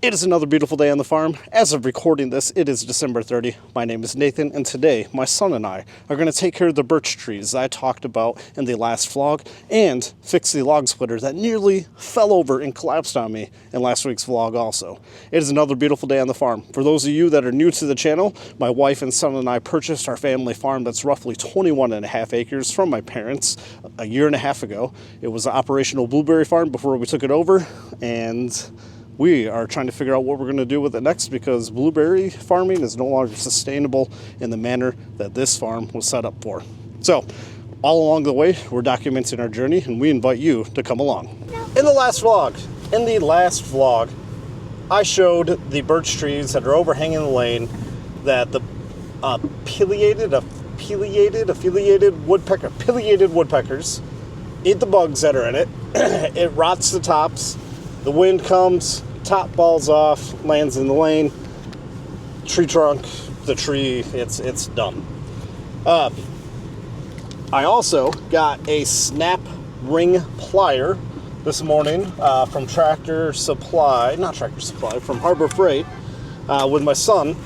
It is another beautiful day on the farm. As of recording this, it is December 30. My name is Nathan, and today my son and I are going to take care of the birch trees I talked about in the last vlog and fix the log splitter that nearly fell over and collapsed on me in last week's vlog also. It is another beautiful day on the farm. For those of you that are new to the channel, my wife and son and I purchased our family farm that's roughly 21.5 acres from my parents a year and a half ago. It was an operational blueberry farm before we took it over, and we are trying to figure out what we're going to do with it next because blueberry farming is no longer sustainable in the manner that this farm was set up for. So, all along the way, we're documenting our journey, and we invite you to come along. In the last vlog, I showed the birch trees that are overhanging the lane that the pileated woodpeckers eat the bugs that are in it. It rots the tops. The wind comes, top falls off, lands in the lane, tree trunk, the tree, it's done. I also got a snap ring plier this morning from from Harbor Freight with my son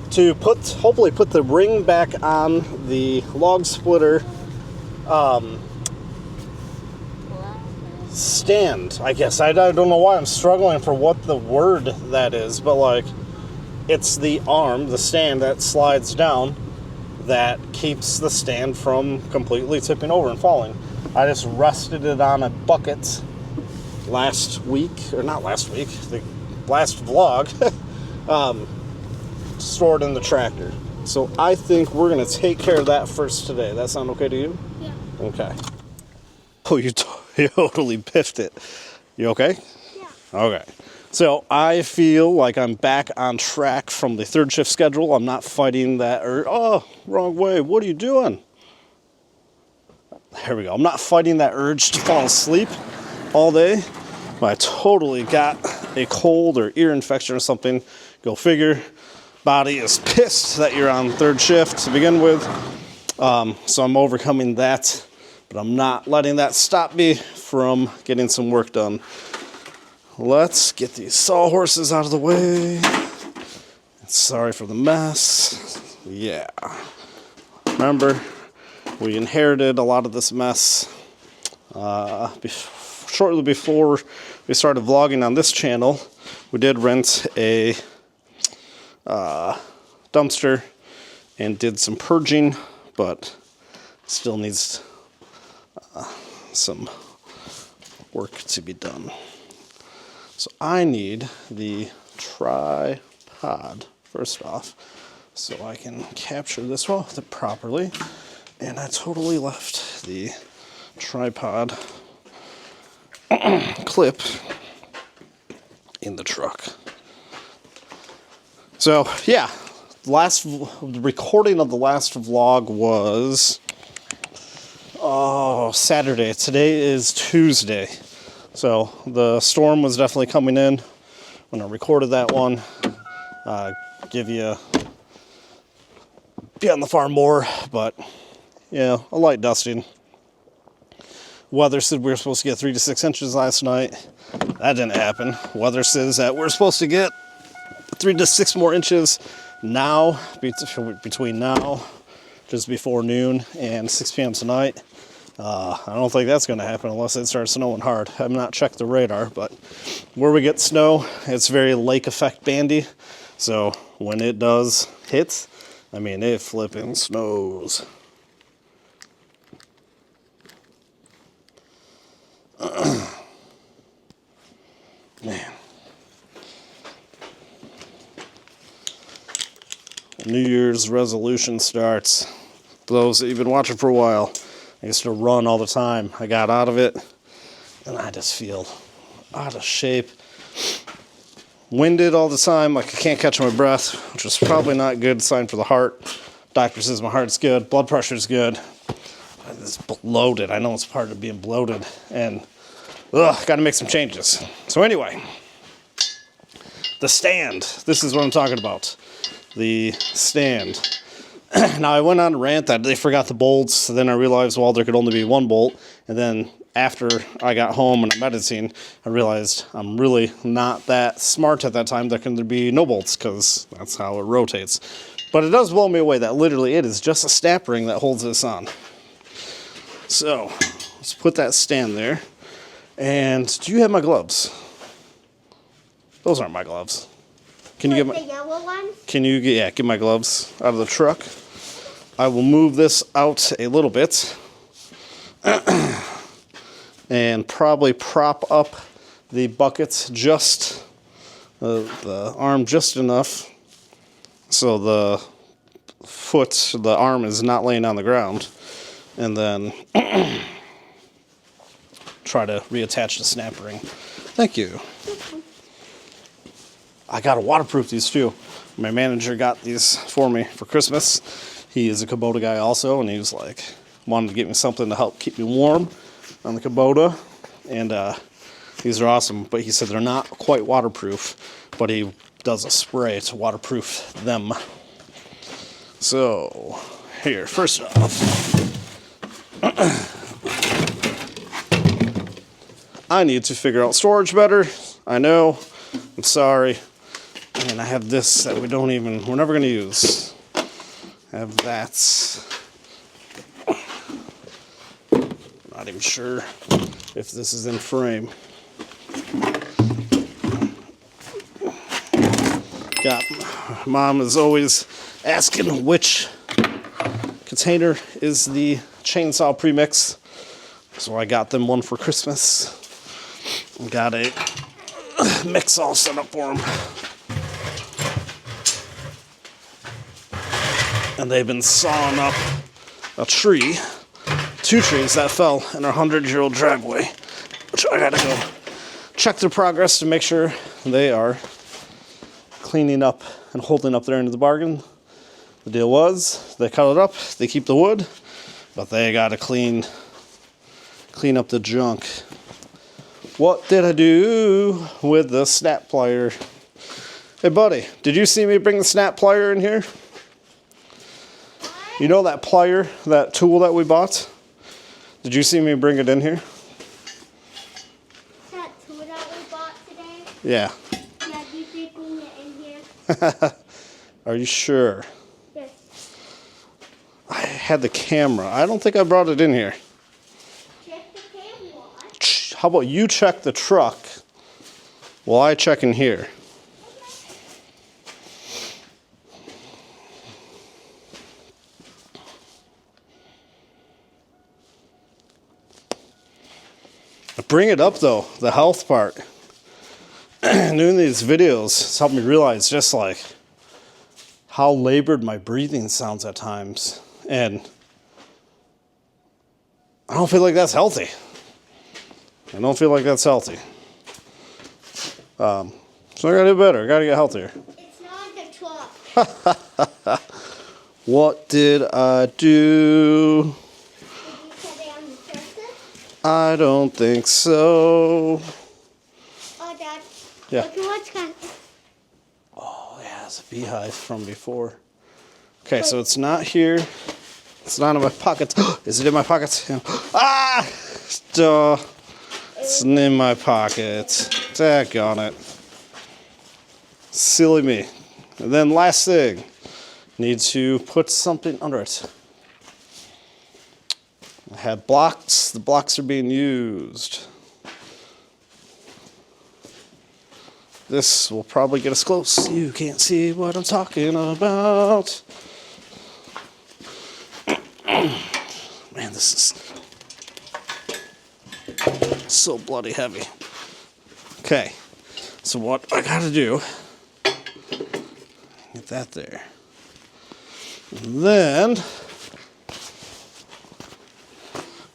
to hopefully put the ring back on the log splitter stand, I guess. I don't know why I'm struggling for what the word that is, but like, it's the arm, the stand that slides down that keeps the stand from completely tipping over and falling. I just rested it on a bucket the last vlog, stored in the tractor. So I think we're going to take care of that first today. That sound okay to you? Yeah. Okay. Oh, you totally biffed it. You okay? Yeah. Okay. So I feel like I'm back on track from the third shift schedule. I'm not fighting that oh, wrong way. What are you doing? There we go. I'm not fighting that urge to fall asleep all day. I totally got a cold or ear infection or something. Go figure. Body is pissed that you're on third shift to begin with. So I'm overcoming that. But I'm not letting that stop me from getting some work done. Let's get these sawhorses out of the way. Sorry for the mess. Yeah. Remember, we inherited a lot of this mess shortly before we started vlogging on this channel. We did rent a dumpster and did some purging, but still needs some work to be done. So I need the tripod first off so I can capture this properly, and I totally left the tripod clip in the truck. So yeah, the recording of the last vlog was Saturday. Today is Tuesday. So the storm was definitely coming in when I recorded that one. Be on the farm more, but yeah, a light dusting. Weather said we were supposed to get 3 to 6 inches last night. That didn't happen. Weather says that we're supposed to get 3 to 6 more inches now, between now, just before noon, and 6 p.m. tonight. I don't think that's going to happen unless it starts snowing hard. I've not checked the radar, but where we get snow, it's very lake effect bandy. So when it does hit, I mean, it flipping snows. Man. New Year's resolution starts. For those that you've been watching for a while, I used to run all the time. I got out of it, and I just feel out of shape. Winded all the time, like I can't catch my breath, which is probably not a good sign for the heart. Doctor says my heart's good, blood pressure's good. It's bloated. I know it's part of being bloated, and got to make some changes. So anyway, the stand. This is what I'm talking about. The stand. Now, I went on a rant that they forgot the bolts, so then I realized, well, there could only be one bolt, and then after I got home and I'm editing, I realized I'm really not that smart at that time. There can be no bolts because that's how it rotates. But it does blow me away that literally it is just a snap ring that holds this on. So let's put that stand there. And do you have my gloves? Those aren't my gloves. Can you get the yellow ones? Can you get my gloves out of the truck? I will move this out a little bit and probably prop up the buckets just the arm just enough so the arm is not laying on the ground, and then try to reattach the snap ring. Thank you. I gotta waterproof these too. My manager got these for me for Christmas. He is a Kubota guy also, and he was like, wanted to get me something to help keep me warm on the Kubota. And these are awesome, but he said they're not quite waterproof, but he does a spray to waterproof them. So, here, first off, I need to figure out storage better. I know, I'm sorry. And I have this that we're never gonna use. I have that. Not even sure if this is in frame. Mom is always asking which container is the chainsaw premix. So I got them one for Christmas. Got a mix all set up for them. And they've been sawing up a tree, 2 trees that fell in our 100-year-old driveway, which I gotta go check their progress to make sure they are cleaning up and holding up their end of the bargain. The deal was, they cut it up, they keep the wood, but they gotta clean up the junk. What did I do with the snap plier? Hey buddy, did you see me bring the snap plier in here? You know that plier, that tool that we bought? Did you see me bring it in here? That tool that we bought today? Yeah. Yeah, you did bring it in here. Are you sure? Yes. I had the camera. I don't think I brought it in here. Check the camera. How about you check the truck while I check in here? Bring it up though, the health part. Doing these videos has helped me realize just like how labored my breathing sounds at times. And I don't feel like that's healthy. I don't feel like that's healthy. So I gotta do better, I gotta get healthier. It's not the truck. What did I do? I don't think so. Oh, Dad. Yeah. Look at what's got. Oh, yeah, it's a beehive from before. Okay, so it's not here. It's not in my pockets. Is it in my pockets? Yeah. Ah! Duh. It's in my pocket. Daggone it. Silly me. And then last thing. Need to put something under it. I have blocks. The blocks are being used. This will probably get us close. You can't see what I'm talking about. Man, this is so bloody heavy. Okay, so what I gotta do, get that there. And then,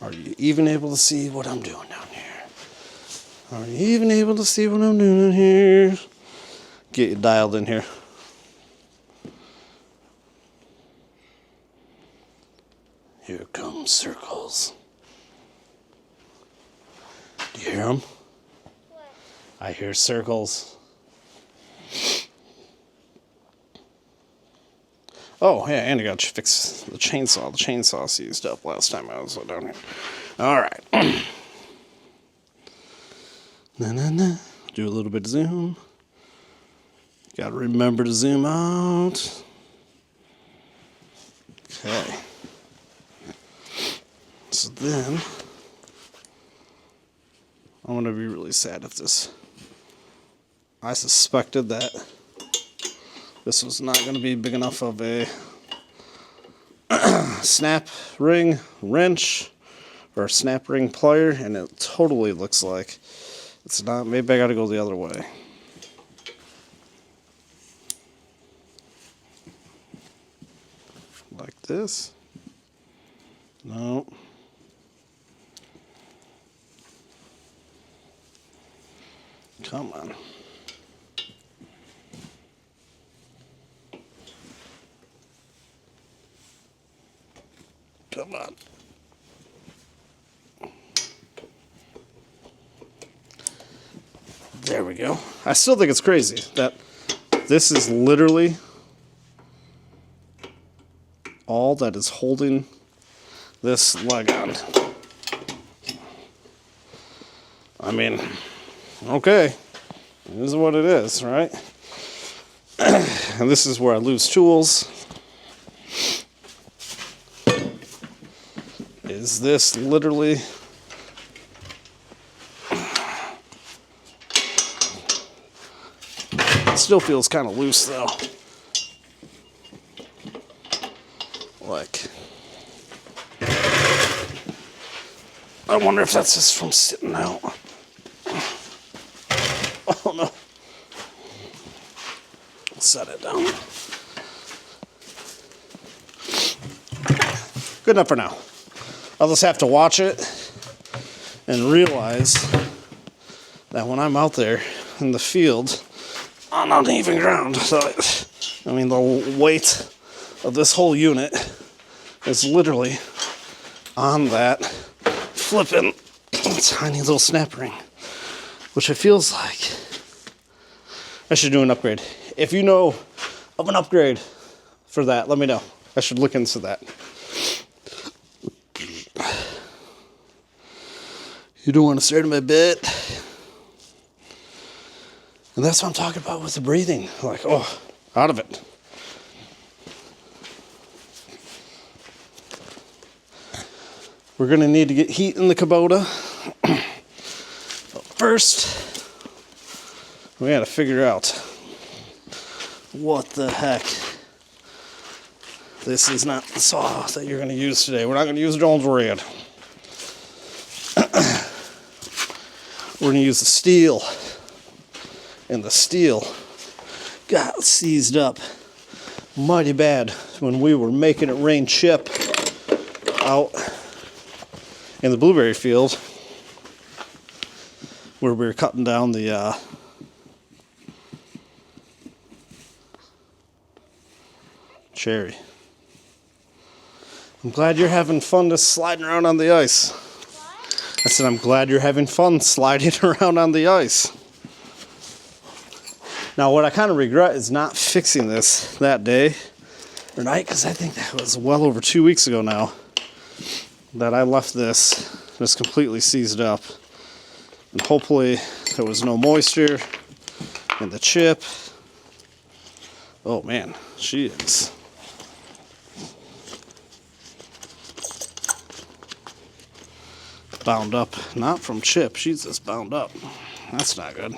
are you even able to see what I'm doing down here? Are you even able to see what I'm doing here? Get you dialed in here. Here come circles. Do you hear them? What? I hear circles. Oh, yeah, and I got to fix the chainsaw. The chainsaw seized up last time I was down here. All right. Na. Do a little bit of zoom. Got to remember to zoom out. Okay. So then, I'm going to be really sad if this. I suspected that this was not going to be big enough of a snap ring wrench or snap ring plier, and it totally looks like it's not. Maybe I got to go the other way. Like this. No. Come on. Come on. There we go. I still think it's crazy that this is literally all that is holding this leg on. I mean, okay, this is what it is, right? And this is where I lose tools. Is this literally it still feels kind of loose though. Like, I wonder if that's just from sitting out. Oh no. Set it down. Good enough for now. I'll just have to watch it and realize that when I'm out there in the field on uneven ground, so I mean the weight of this whole unit is literally on that flipping tiny little snap ring, which it feels like I should do an upgrade. If you know of an upgrade for that, let me know. I should look into that. You don't want to start in my bed. And that's what I'm talking about with the breathing. Like, oh, out of it. We're going to need to get heat in the Kubota. But first, we got to figure out what the heck. This is not the saw that you're going to use today. We're not going to use Jones Red. We're going to use the Stihl. And the Stihl got seized up mighty bad when we were making it rain chip out in the blueberry field where we were cutting down the cherry. I'm glad you're having fun just sliding around on the ice. I said, I'm glad you're having fun sliding around on the ice. Now, what I kind of regret is not fixing this that day or night, because I think that was well over 2 weeks ago now that I left this just completely seized up. And hopefully there was no moisture in the chip. Oh man, she is. Bound up, not from chip, she's just bound up. That's not good.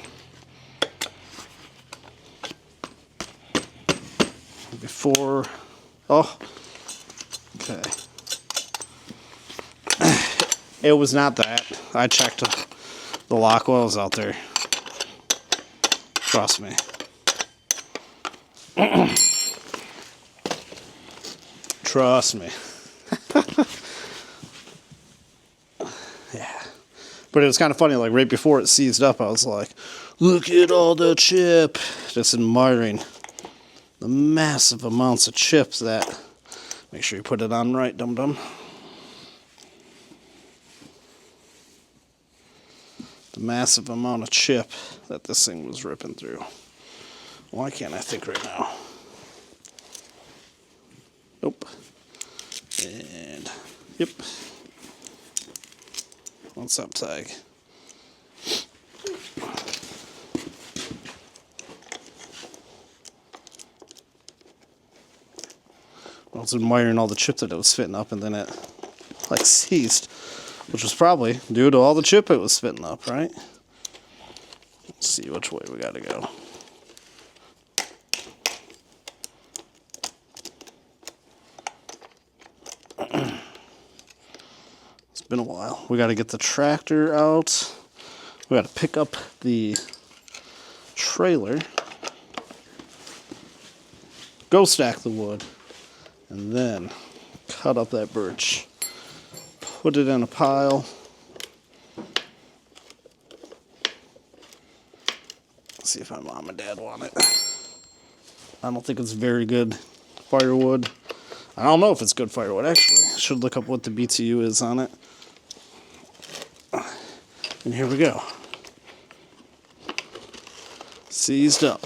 Before, oh, okay. It was not that. I checked the lock while I was out there. Trust me. Trust me. Yeah. But it was kind of funny, like right before it seized up, I was like, look at all the chip. Just admiring the massive amounts of chips that, make sure you put it on right, dum-dum. The massive amount of chip that this thing was ripping through. Why can't I think right now? Nope. And, yep. What's up, Tag? I was admiring all the chip that it was spitting up, and then it like seized, which was probably due to all the chip it was spitting up, right? Let's see which way we gotta go. It's been a while. We gotta get the tractor out. We gotta pick up the trailer, go stack the wood, and then cut up that birch. Put it in a pile. See if my mom and dad want it. I don't think it's very good firewood. I don't know if it's good firewood, actually. I should look up what the BTU is on it. And here we go. Seized up.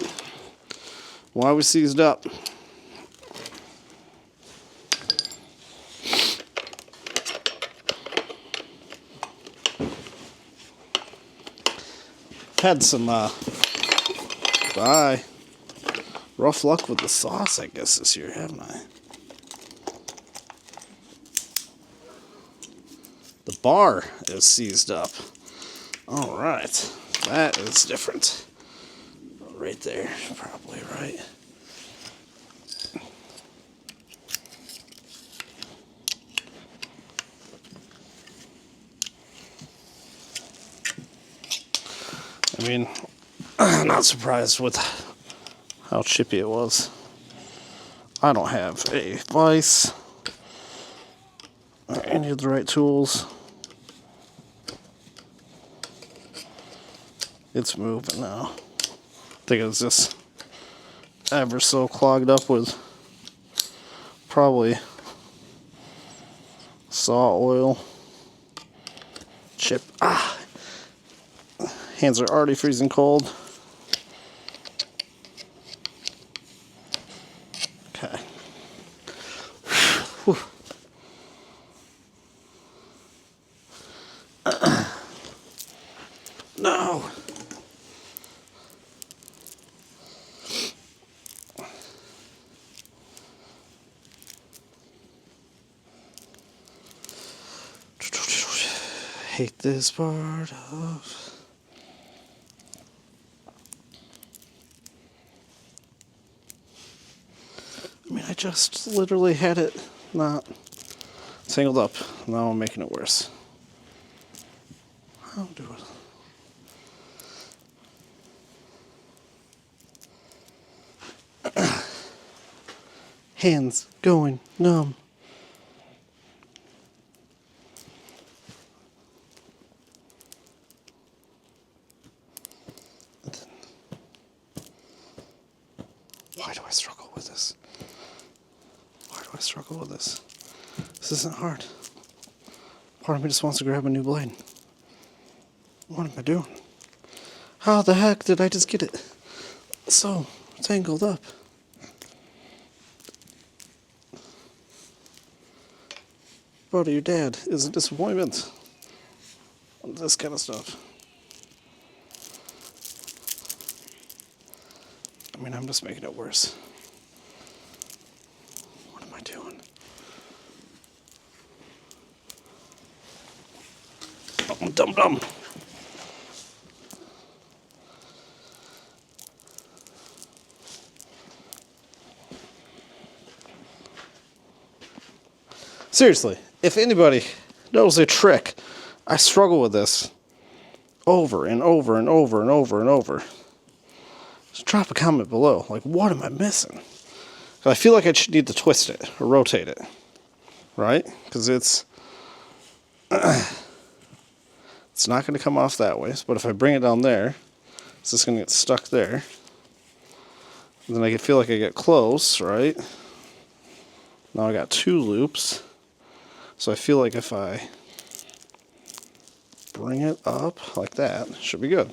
Why are we seized up? Had some rough luck with the sauce, I guess, this year, haven't I? The bar is seized up. All right, that is different. Right there, probably right. I mean, I'm not surprised with how chippy it was. I don't have a vise or any of the right tools. It's moving now. I think it was just ever so clogged up with probably saw oil. Chip. Ah! Hands are already freezing cold. Okay. Whew. No. Hate this part of. I mean, I just literally had it not tangled up. Now I'm making it worse. I'll do it. Hands going numb. Why do I struggle with this? Why do I struggle with this? This isn't hard. Part of me just wants to grab a new blade. What am I doing? How the heck did I just get it so tangled up? Brother, your dad is a disappointment on this kind of stuff. I mean, I'm just making it worse. What am I doing? Oh, dumb. Seriously, if anybody knows a trick, I struggle with this over and over and over and over and over. Just drop a comment below. Like, what am I missing? 'Cause I feel like I should need to twist it or rotate it, right? Because it's not going to come off that way. But if I bring it down there, it's just going to get stuck there. And then I feel like I get close, right? Now I got two loops. So I feel like if I bring it up like that, it should be good.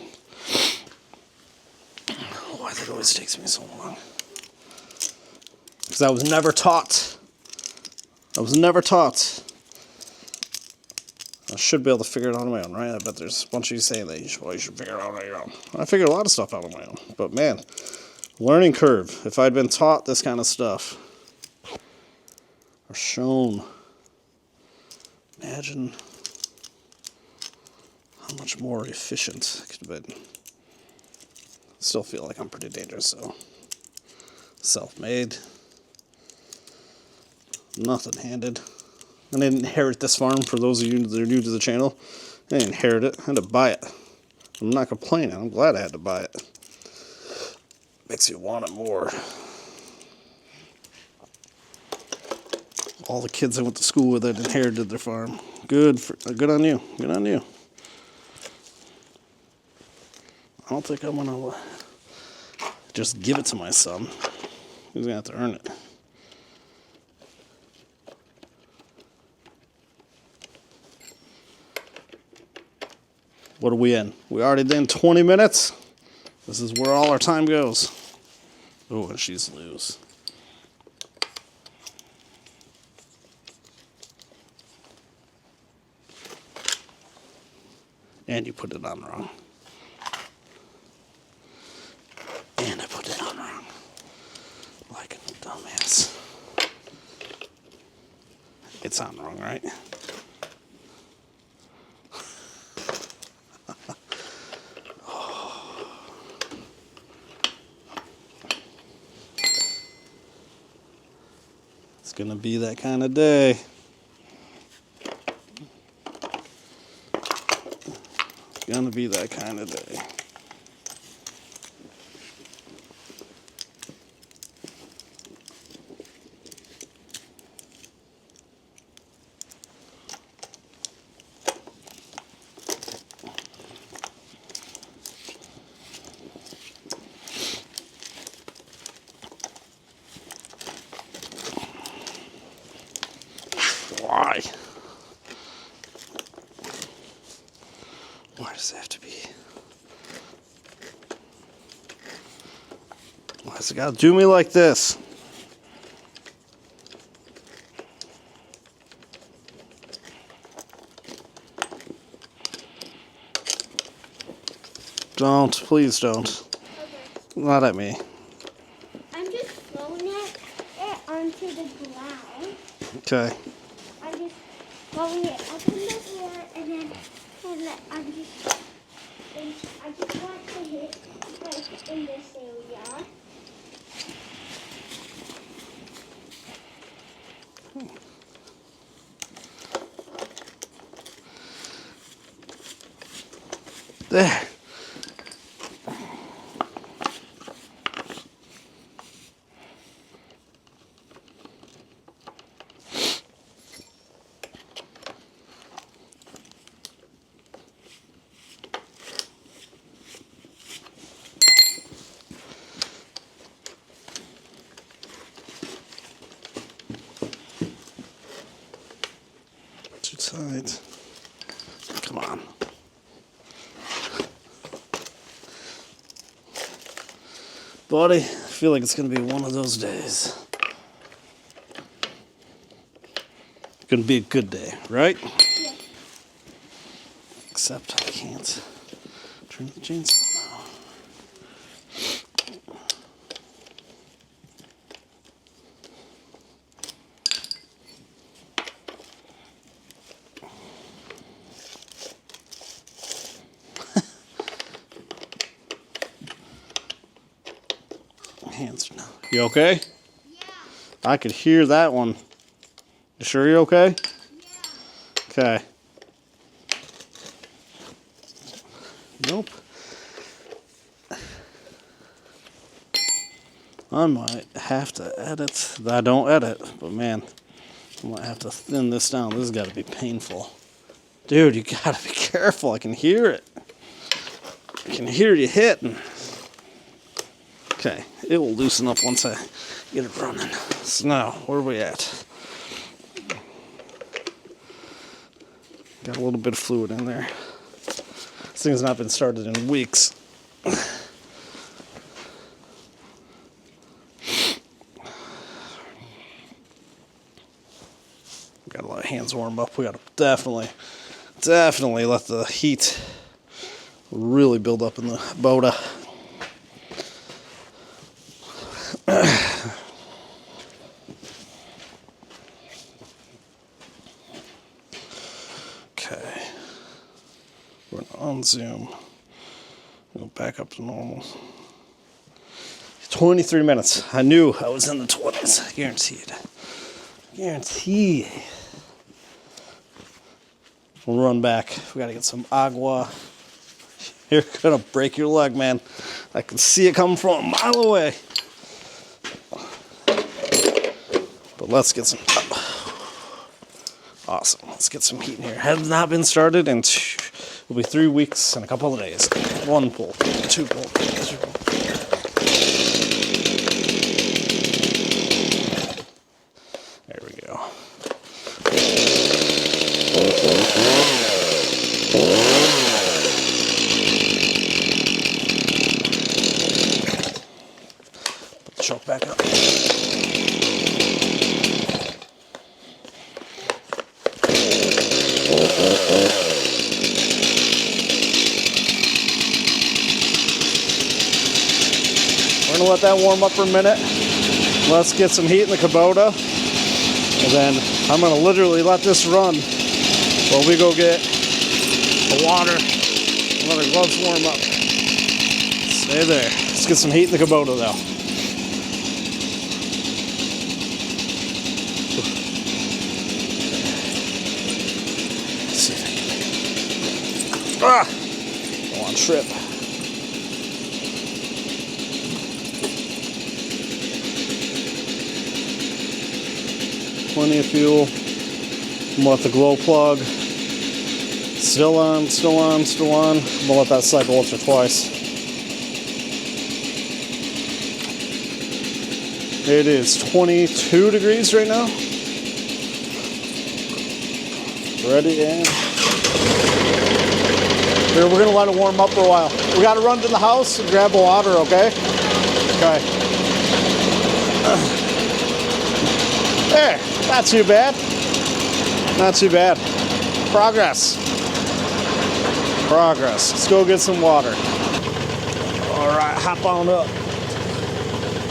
Why that always takes me so long? Because I was never taught. I should be able to figure it out on my own, right? I bet there's a bunch of you saying that you should figure it out on your own. I figured a lot of stuff out on my own. But man, learning curve. If I'd been taught this kind of stuff are shown. Imagine how much more efficient it could have been. Still feel like I'm pretty dangerous, so self-made, nothing handed. I didn't inherit this farm. For those of you that are new to the channel, I didn't inherit it. I had to buy it. I'm not complaining. I'm glad I had to buy it. Makes you want it more. All the kids I went to school with that inherited their farm. Good on you. Good on you. I don't think I'm gonna just give it to my son. He's gonna have to earn it. What are we in? We already done 20 minutes. This is where all our time goes. Oh, and she's loose. And you put it on wrong. And I put it on wrong. Like a dumbass. It's on wrong, right? It's gonna be that kind of day. It's gonna be that kind of day. Why? Why does it have to be? Why does it gotta do me like this? Don't, please don't. Okay. Not at me. I'm just throwing it onto the ground. Okay. I'm just throwing it up in the air, and then I'm just. And I just want to hit like in this area. There. Too tight. Come on. Buddy, I feel like it's going to be one of those days. It's going to be a good day, right? Yeah. Except I can't turn the chainsaw now. Hands now. You okay? Yeah. I could hear that one. You sure you're okay? Yeah. Okay. Nope. I might have to edit. I don't edit, but man, I might have to thin this down. This has got to be painful. Dude, you got to be careful. I can hear it. I can hear you hitting. Okay, it will loosen up once I get it running. So now, where are we at? Got a little bit of fluid in there. This thing's not been started in weeks. Gotta let hands warm up. We gotta definitely let the heat really build up in the Kubota. on zoom. Go back up to normal. 23 minutes. I knew I was in the 20s. Guaranteed. Guaranteed. We'll run back. We gotta get some agua. You're gonna break your leg, man. I can see it coming from a mile away. But let's get some. Awesome. Let's get some heat in here. Has not been started in it'll be 3 weeks and a couple of days. 1 pull, 2 pull, 3 pull. There we go. Put the choke back up. We're gonna let that warm up for a minute. Let's get some heat in the Kubota. And then I'm gonna literally let this run while we go get the water and let our gloves warm up. Stay there. Let's get some heat in the Kubota though. Let's see if I can. Don't want to trip. Plenty of fuel. I'm gonna let the glow plug. Still on, still on, still on. I'm gonna let that cycle once or twice. It is 22 degrees right now. Ready and here, we're gonna let it warm up for a while. We gotta run to the house and grab the water, okay? Okay. There. Not too bad. Not too bad. Progress. Progress. Let's go get some water. All right, hop on up.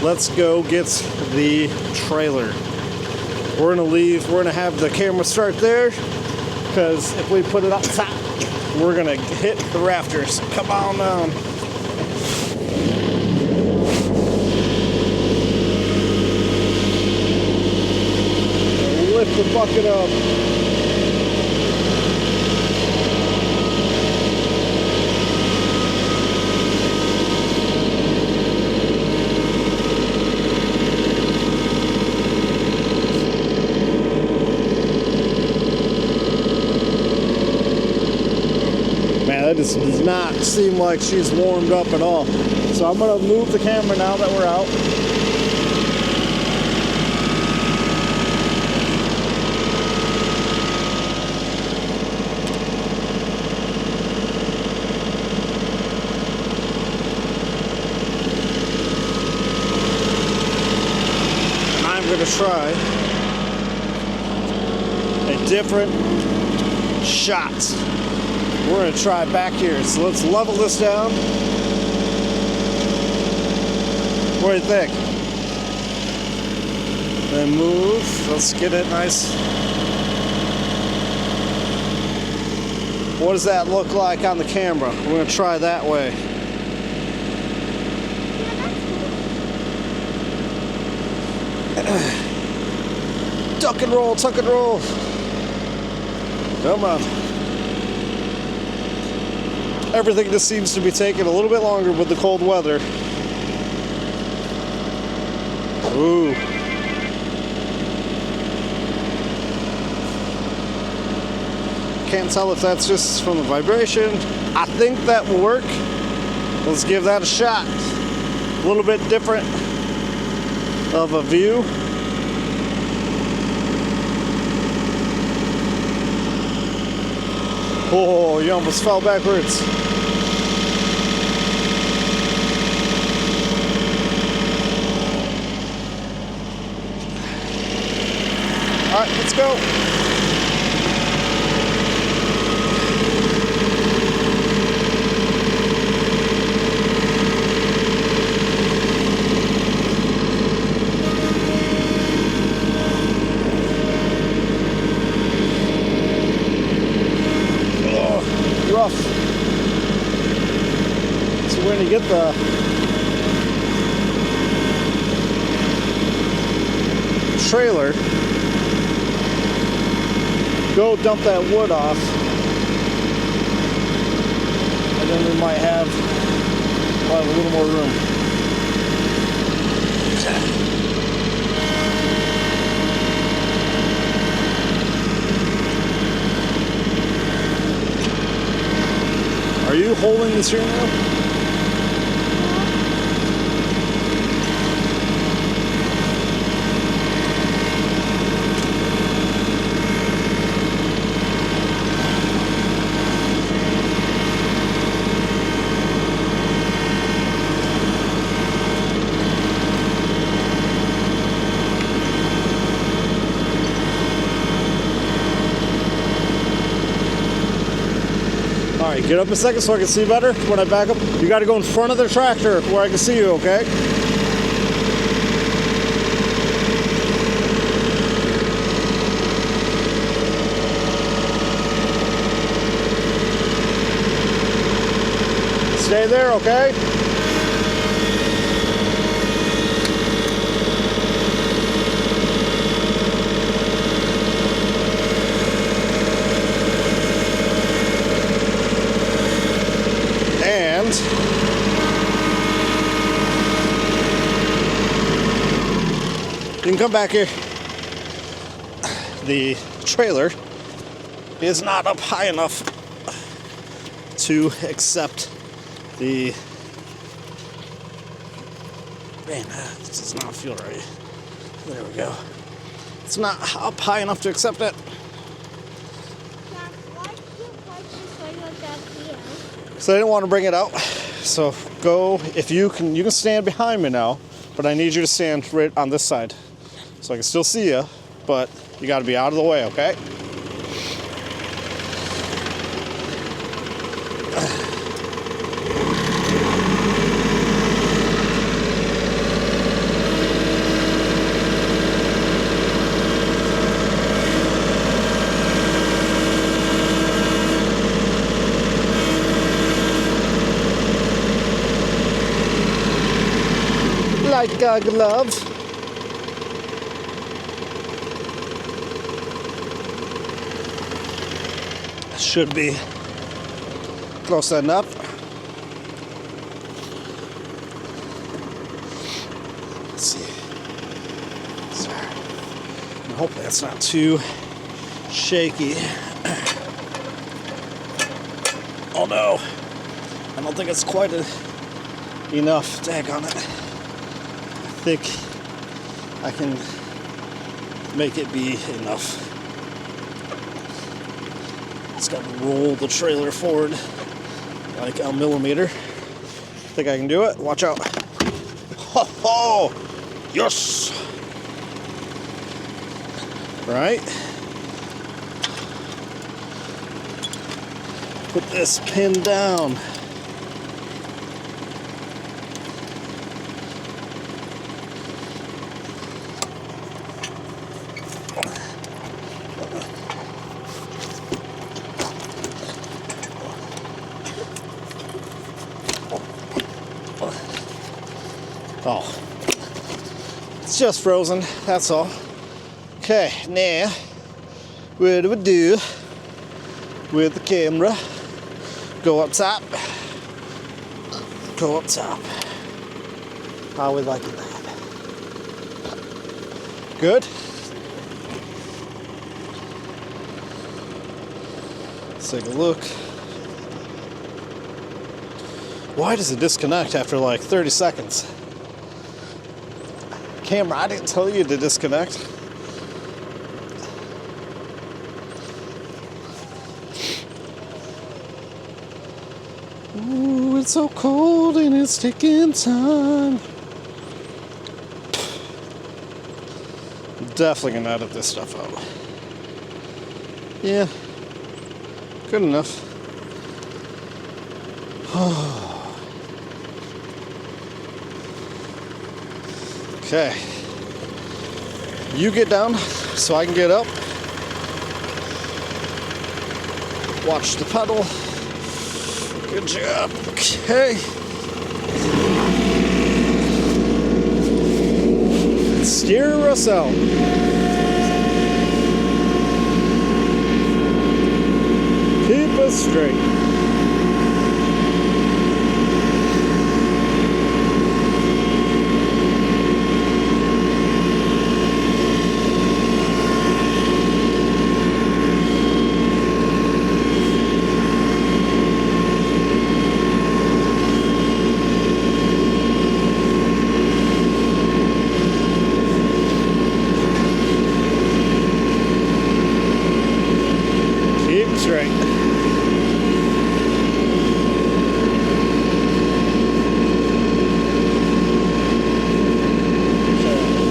Let's go get the trailer. We're gonna leave. We're gonna have the camera start there because if we put it up top, we're gonna hit the rafters. Come on down. Lift the bucket up. Man, that just does not seem like she's warmed up at all. So I'm gonna move the camera now that we're out. Going to try a different shot. We're going to try back here. So let's level this down. What do you think? Then move. Let's get it nice. What does that look like on the camera? We're going to try that way. Tuck and roll, tuck and roll. Come on. Everything just seems to be taking a little bit longer with the cold weather. Ooh. Can't tell if that's just from the vibration. I think that will work. Let's give that a shot. A little bit different of a view. Oh, you almost fell backwards. All right, let's go. Rough. you get the trailer, go dump that wood off, and then we might have a little more room. Are you holding the steering wheel? All right, get up a second so I can see better when I back up. You got to go in front of the tractor where I can see you, okay? Stay there, okay? And you can come back here. The trailer is not up high enough to accept the... Man, this does not feel right. There we go. It's not up high enough to accept it. So I didn't want to bring it out. So go, if you can stand behind me now, but I need you to stand right on this side. So I can still see you, but you got to be out of the way, okay? Like a glove. Should be close enough. Let's see. Sorry. And hopefully it's not too shaky. Oh no. I don't think it's quite enough. Dag on it. I think I can make it be enough. Just got to roll the trailer forward like a millimeter. Think I can do it? Watch out. Ho ho! Yes! Right? Put this pin down. Oh, it's just frozen, that's all. Okay, now, what do we do with the camera? Go up top. Go up top. How we like that? Good? Let's take a look. Why does it disconnect after like 30 seconds? Camera, I didn't tell you to disconnect. Ooh, it's so cold and it's taking time. Definitely gonna edit this stuff out. Yeah, good enough. Okay, you get down so I can get up. Watch the pedal. Good job. Okay. steer us out. Keep us straight. Straight.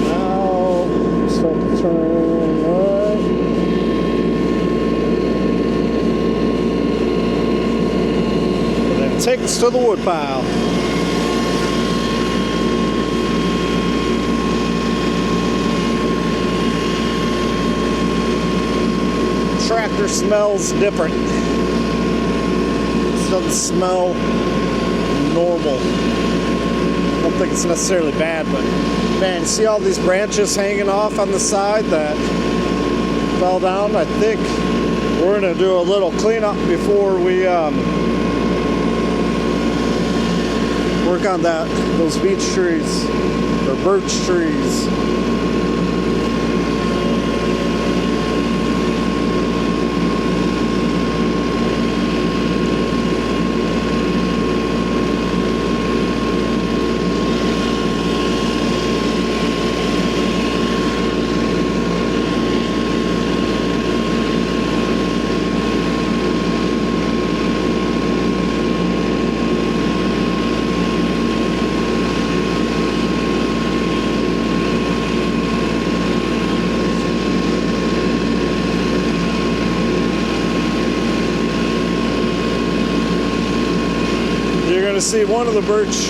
Now start to turn right. And then take us to the wood pile. Tractor smells different. This doesn't smell normal. I don't think it's necessarily bad, but man, you see all these branches hanging off on the side that fell down? I think we're gonna do a little cleanup before we work on those beech trees or birch trees. To see one of the birch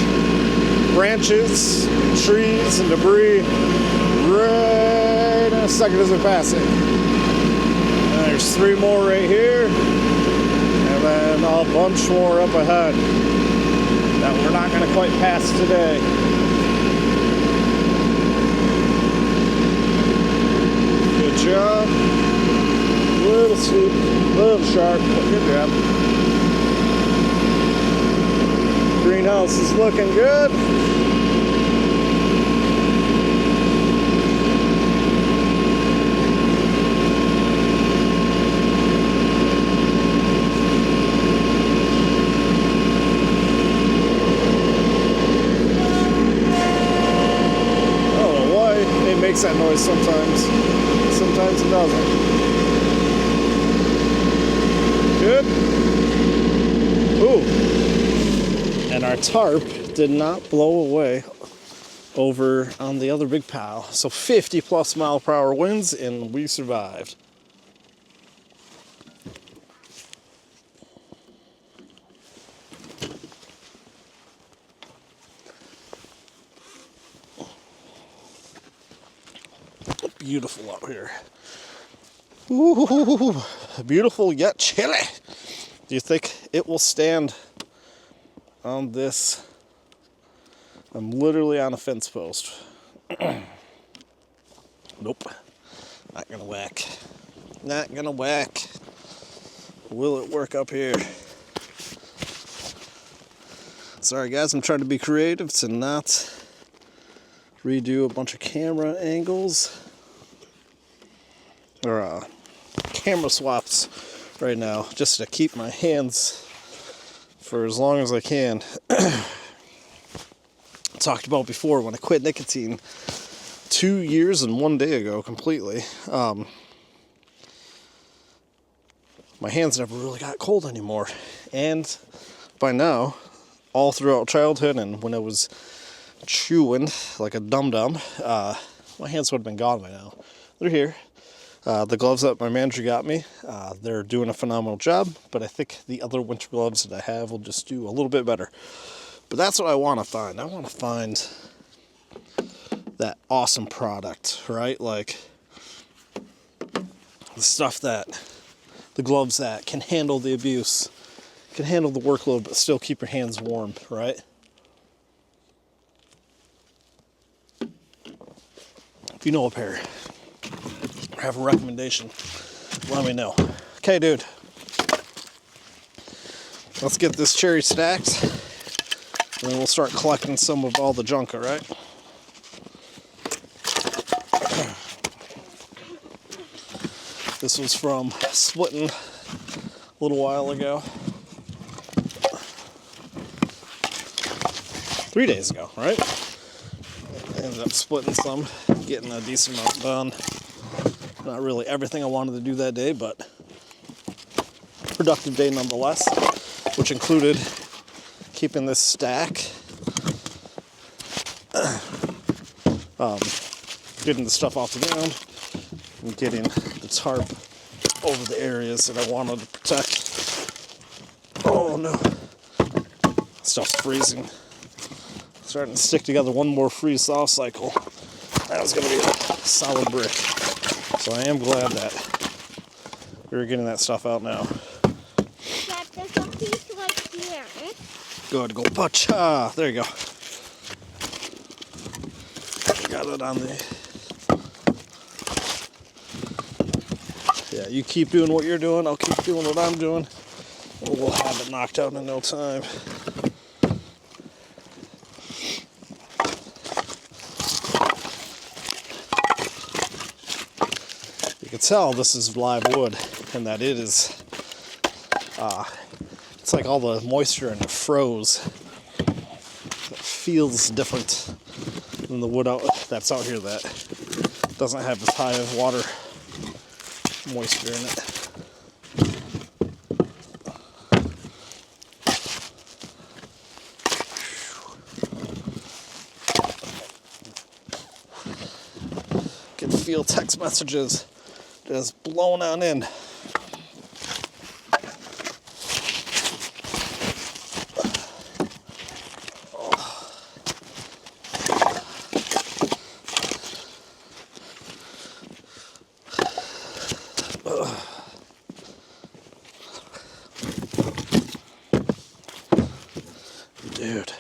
branches, trees, and debris right in a second as we pass it. And there's 3 more right here, and then a bunch more up ahead that we're not going to quite pass today. Good job. A little steep, a little sharp, but good job. Greenhouse is looking good. I don't know why it makes that noise sometimes. Sometimes it doesn't. Good. Ooh. And our tarp did not blow away over on the other big pile. So 50 plus mile per hour winds, and we survived. Beautiful out here. Ooh, beautiful yet chilly. Do you think it will stand on this? I'm literally on a fence post. Nope. Not gonna whack. Not gonna whack. Will it work up here? Sorry guys, I'm trying to be creative to not redo a bunch of camera angles or camera swaps right now, just to keep my hands for as long as I can. Talked about before when I quit nicotine 2 years and 1 day ago completely. My hands never really got cold anymore, and by now, all throughout childhood and when I was chewing like a dum-dum, my hands would have been gone by now. They're here. The gloves that my manager got me, they're doing a phenomenal job, but I think the other winter gloves that I have will just do a little bit better. But that's what I want to find. I want to find that awesome product, right? Like the stuff that, the gloves that can handle the abuse, can handle the workload, but still keep your hands warm, right? you know a pair or have a recommendation, let me know. Okay, dude. Let's get this cherry stacked, and then we'll start collecting some of all the junk, all right? This was from splitting a little while ago. 3 days ago, right? Ended up splitting some, getting a decent amount done. Not really everything I wanted to do that day, but productive day nonetheless, which included keeping this stack, getting the stuff off the ground, and getting the tarp over the areas that I wanted to protect. Oh no, stuff's freezing. Starting to stick together. One more freeze-thaw cycle. That was going to be a solid brick. So I am glad that we're getting that stuff out now. Yeah, there's a piece right here. Good, go pacha. There you go. Got it on the... Yeah, you keep doing what you're doing. I'll keep doing what I'm doing. We'll have it knocked out in no time. You can tell this is live wood and that it is, it's like all the moisture and it froze. It feels different than the wood that's out here that doesn't have as high of water moisture in it. Can feel text messages just blowing on in. Dude.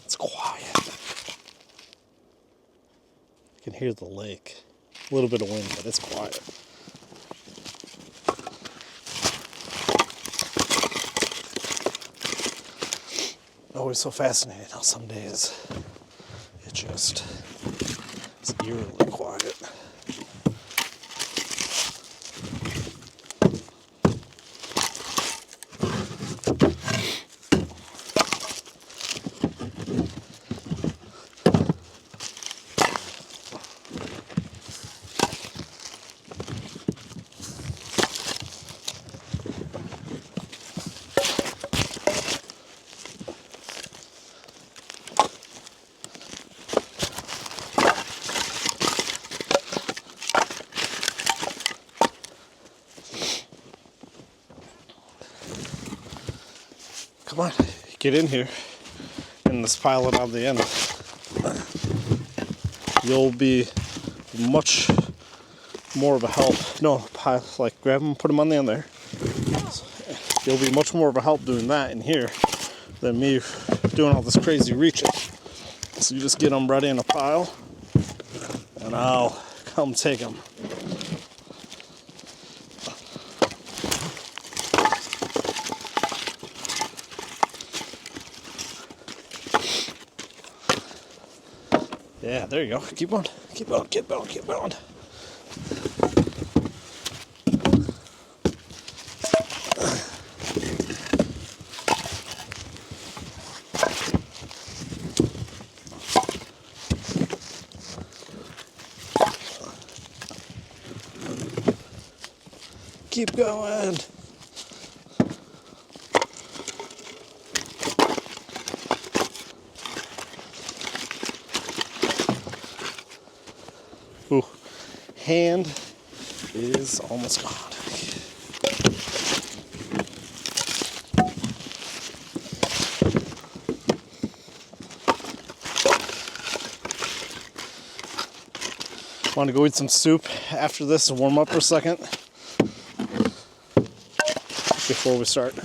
It's quiet. You can hear the lake. A little bit of wind, but it's quiet. Always so fascinating how some days it just is eerily quiet. Come on, get in here and let's pile it on the end. You'll be much more of a help. No, like grab them, put them on the end there. You'll be much more of a help doing that in here than me doing all this crazy reaching. So you just get them ready in a pile and I'll come take them. Yeah, there you go. Keep on, keep on, keep on, keep on. Keep going. Ooh, hand is almost gone. Want to go eat some soup after this and warm up for a second? before we start.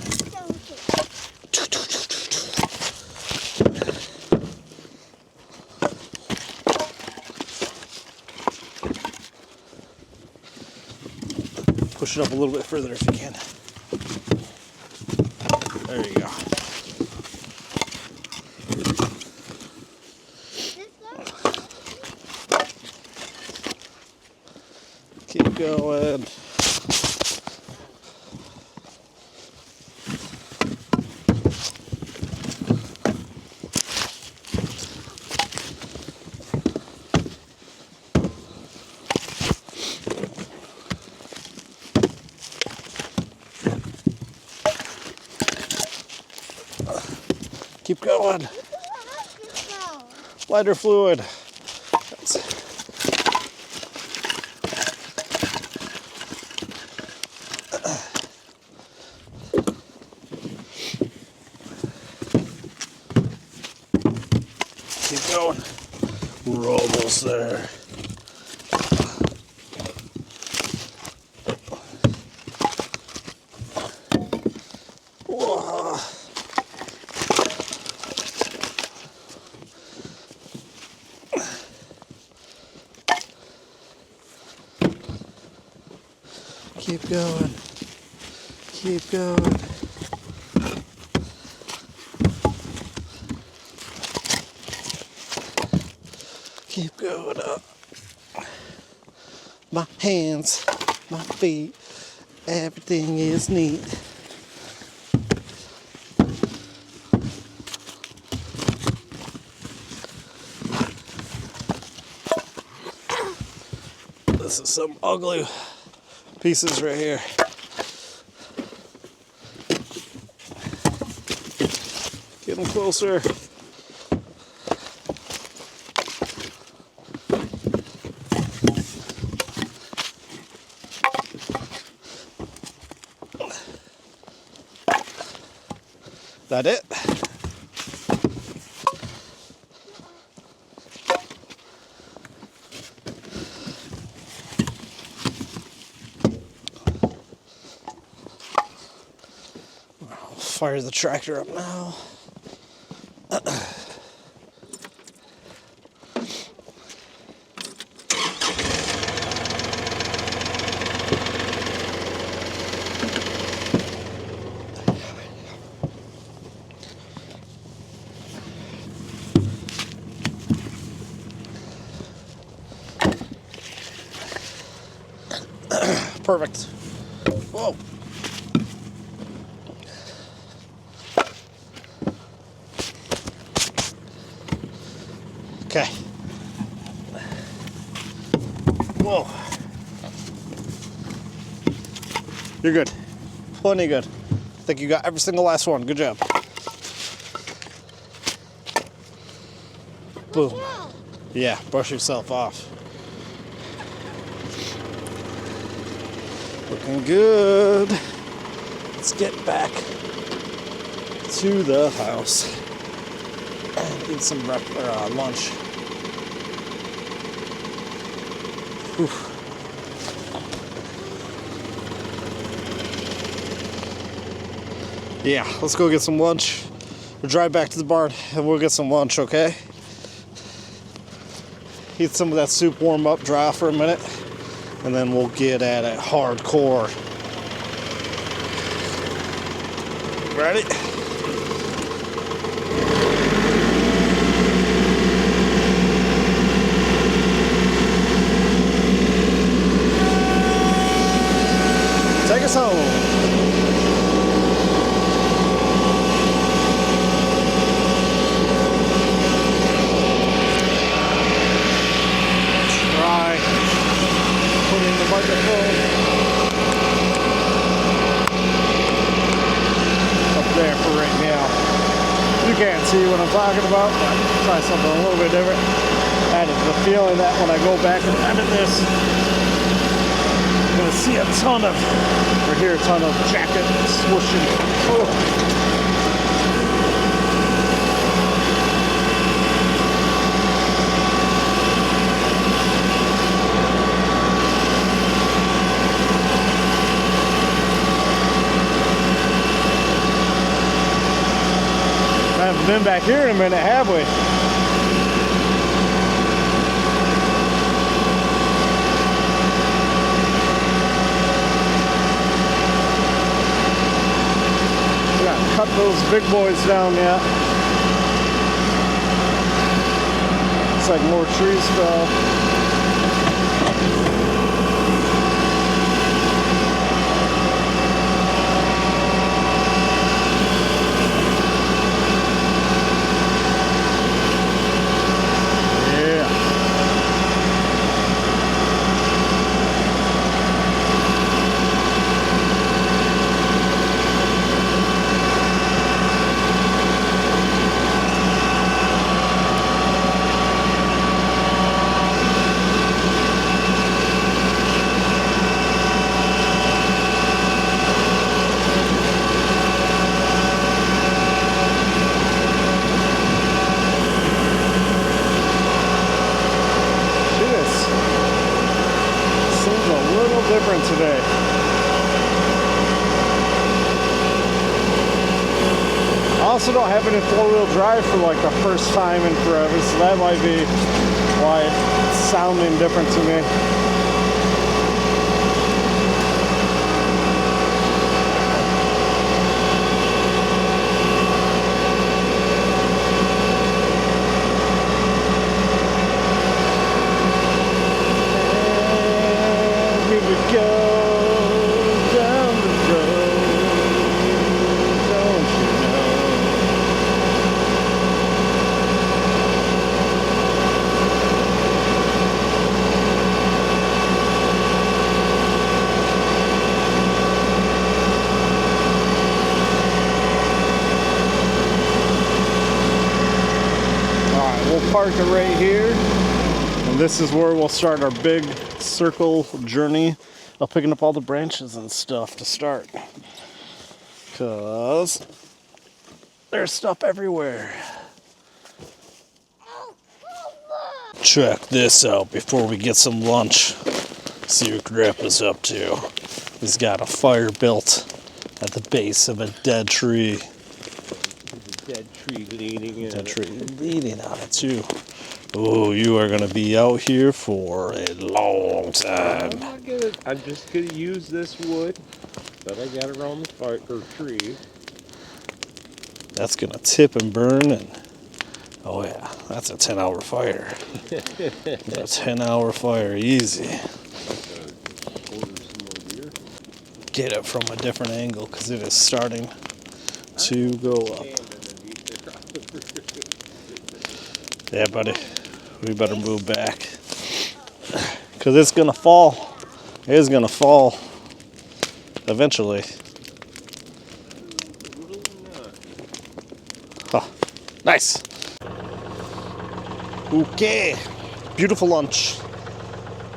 Push it up a little bit further if you can. There you go. Keep going. Keep going. Lighter fluid. Keep going. We're almost there. Whoa. Keep going. Keep going. Keep going up. My hands, my feet, everything is neat. This is some ugly pieces right here. Getting closer. That it? Fire the tractor up now. Perfect. Whoa. Okay. Whoa. You're good. Plenty good. I think you got every single last one. Good job. Boom. Yeah, brush yourself off. Looking good. Let's get back to the house and eat some lunch. Whew. Yeah, let's go get some lunch. We'll drive back to the barn and we'll get some lunch, okay? Eat some of that soup, warm up, dry for a minute, and then we'll get at it hardcore. Ready? Take us home. Microphone up there for right now. You can't see what I'm talking about, but I'll try something a little bit different. I had the feeling that when I go back and edit this, I'm gonna see a ton of, or hear a ton of jacket swooshing. Oh. been back here in a minute, have we? We gotta cut those big boys down yet. Looks like more trees fell. Different today. I also don't have any four-wheel drive for like the first time in forever, so that might be why it's sounding different to me. Park it right here, and this is where we'll start our big circle journey of picking up all the branches and stuff to start, because there's stuff everywhere. Check this out before we get some lunch. See what Grandpa's up to. He's got a fire built at the base of a dead tree. Dead tree leaning in. Dead tree leaning on it too. Oh, you are gonna be out here for a long time. I'm just gonna use this wood that I got around the fire or tree. That's gonna tip and burn, and oh yeah, that's a 10-hour fire. A 10-hour fire, easy. Get it from a different angle because it is starting to go up. Yeah, buddy, we better move back because it's gonna fall. It is gonna fall eventually. Oh, nice. Okay, beautiful lunch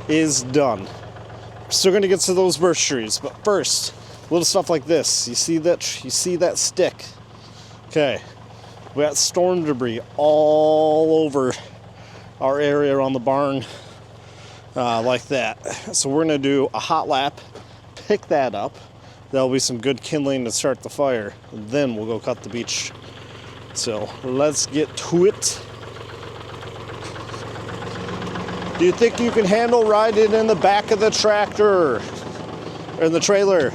is done. Still gonna get to those birch trees, but first, little stuff like this. You see that? You see that stick? Okay. We got storm debris all over our area around the barn, like that. So we're gonna do a hot lap, pick that up. There'll be some good kindling to start the fire. And then we'll go cut the beech. So let's get to it. Do you think you can handle riding in the back of the tractor or in the trailer?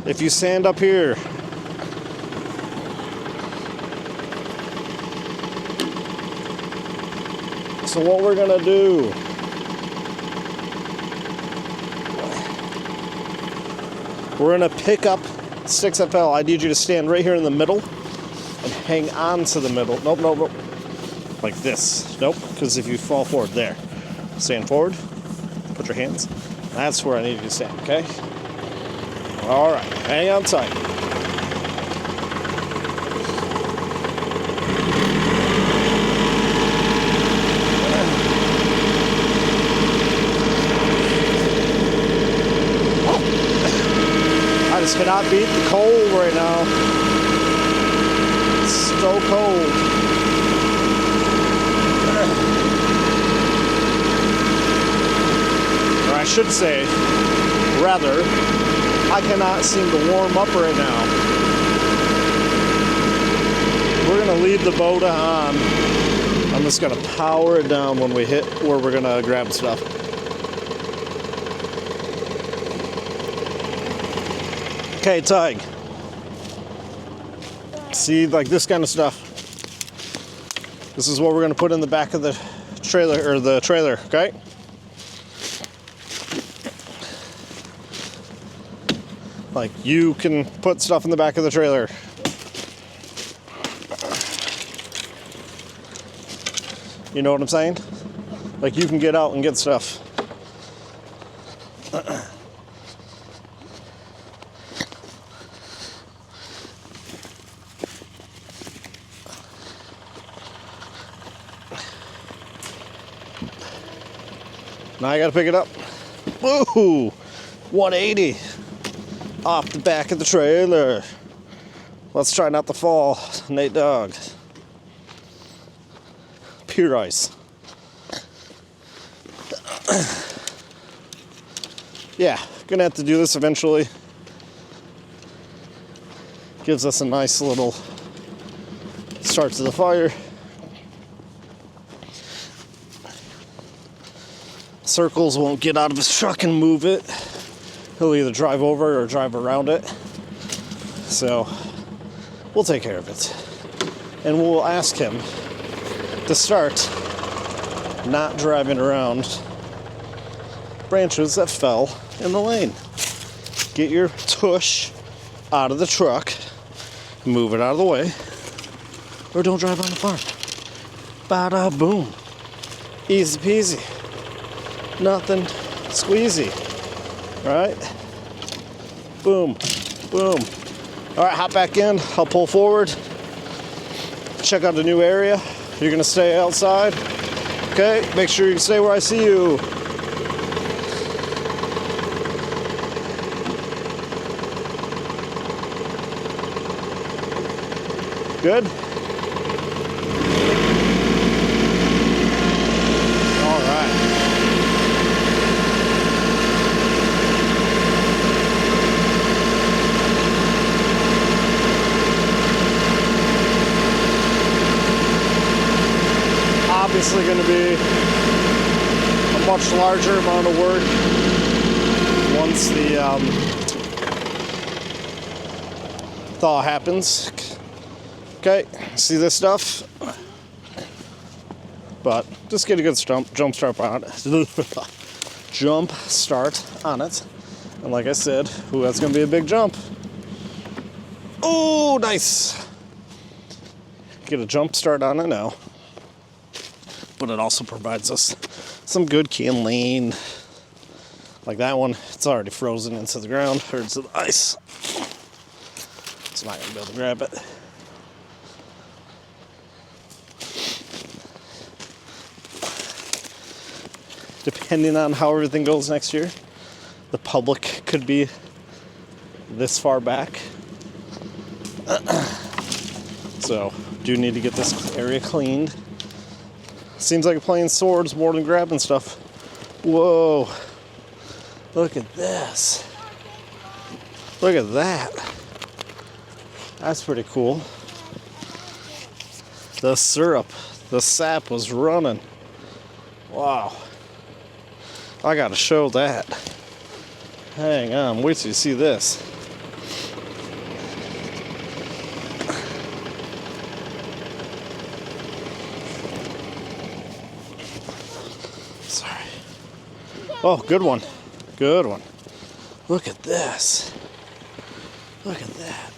If you stand up here. So what we're gonna do, we're gonna pick up sticks that fell. I need you to stand right here in the middle and hang on to the middle. Nope, nope, nope. Like this. Nope, because if you fall forward, there. Stand forward, put your hands. That's where I need you to stand, okay? All right, hang on tight. I just cannot beat the cold right now. It's so cold. Or I should say, rather, I cannot seem to warm up right now. we're gonna leave the Kubota on. I'm just gonna power it down when we hit where we're gonna grab stuff. Okay, Tig. See, like this kind of stuff. This is what we're gonna put in the back of the trailer, okay? Like, you can put stuff in the back of the trailer. You know what I'm saying? Like, you can get out and get stuff. Now I gotta pick it up. Woo! 180 off the back of the trailer. Let's try not to fall, Nate Dogg. Pure ice. Yeah, gonna have to do this eventually. Gives us a nice little start to the fire. Circles won't get out of his truck and move it. He'll either drive over or drive around it. So we'll take care of it. And we'll ask him to start not driving around branches that fell in the lane. Get your tush out of the truck, move it out of the way, or don't drive on the farm. Bada boom. Easy peasy. Nothing squeezy. Right? Boom. Boom. All right, hop back in. I'll pull forward. Check out the new area. You're gonna stay outside. Okay, make sure you stay where I see you. Good? All right. Obviously going to be a much larger amount of work once the thaw happens. Okay, see this stuff? But just get a good jump start on it. Jump start on it. And like I said, ooh, that's going to be a big jump. Oh, nice. Get a jump start on it now. But it also provides us some good can lean. Like that one, it's already frozen into the ground, or into the ice. It's not going to be able to grab it. Depending on how everything goes next year, the public could be this far back. So, do need to get this area cleaned. Seems like playing swords more than grabbing stuff. Whoa. Look at this. Look at that. That's pretty cool. The syrup, the sap was running. Wow. I gotta show that. Hang on, wait till you see this. Sorry. Oh, good one. Good one. Look at this. Look at that.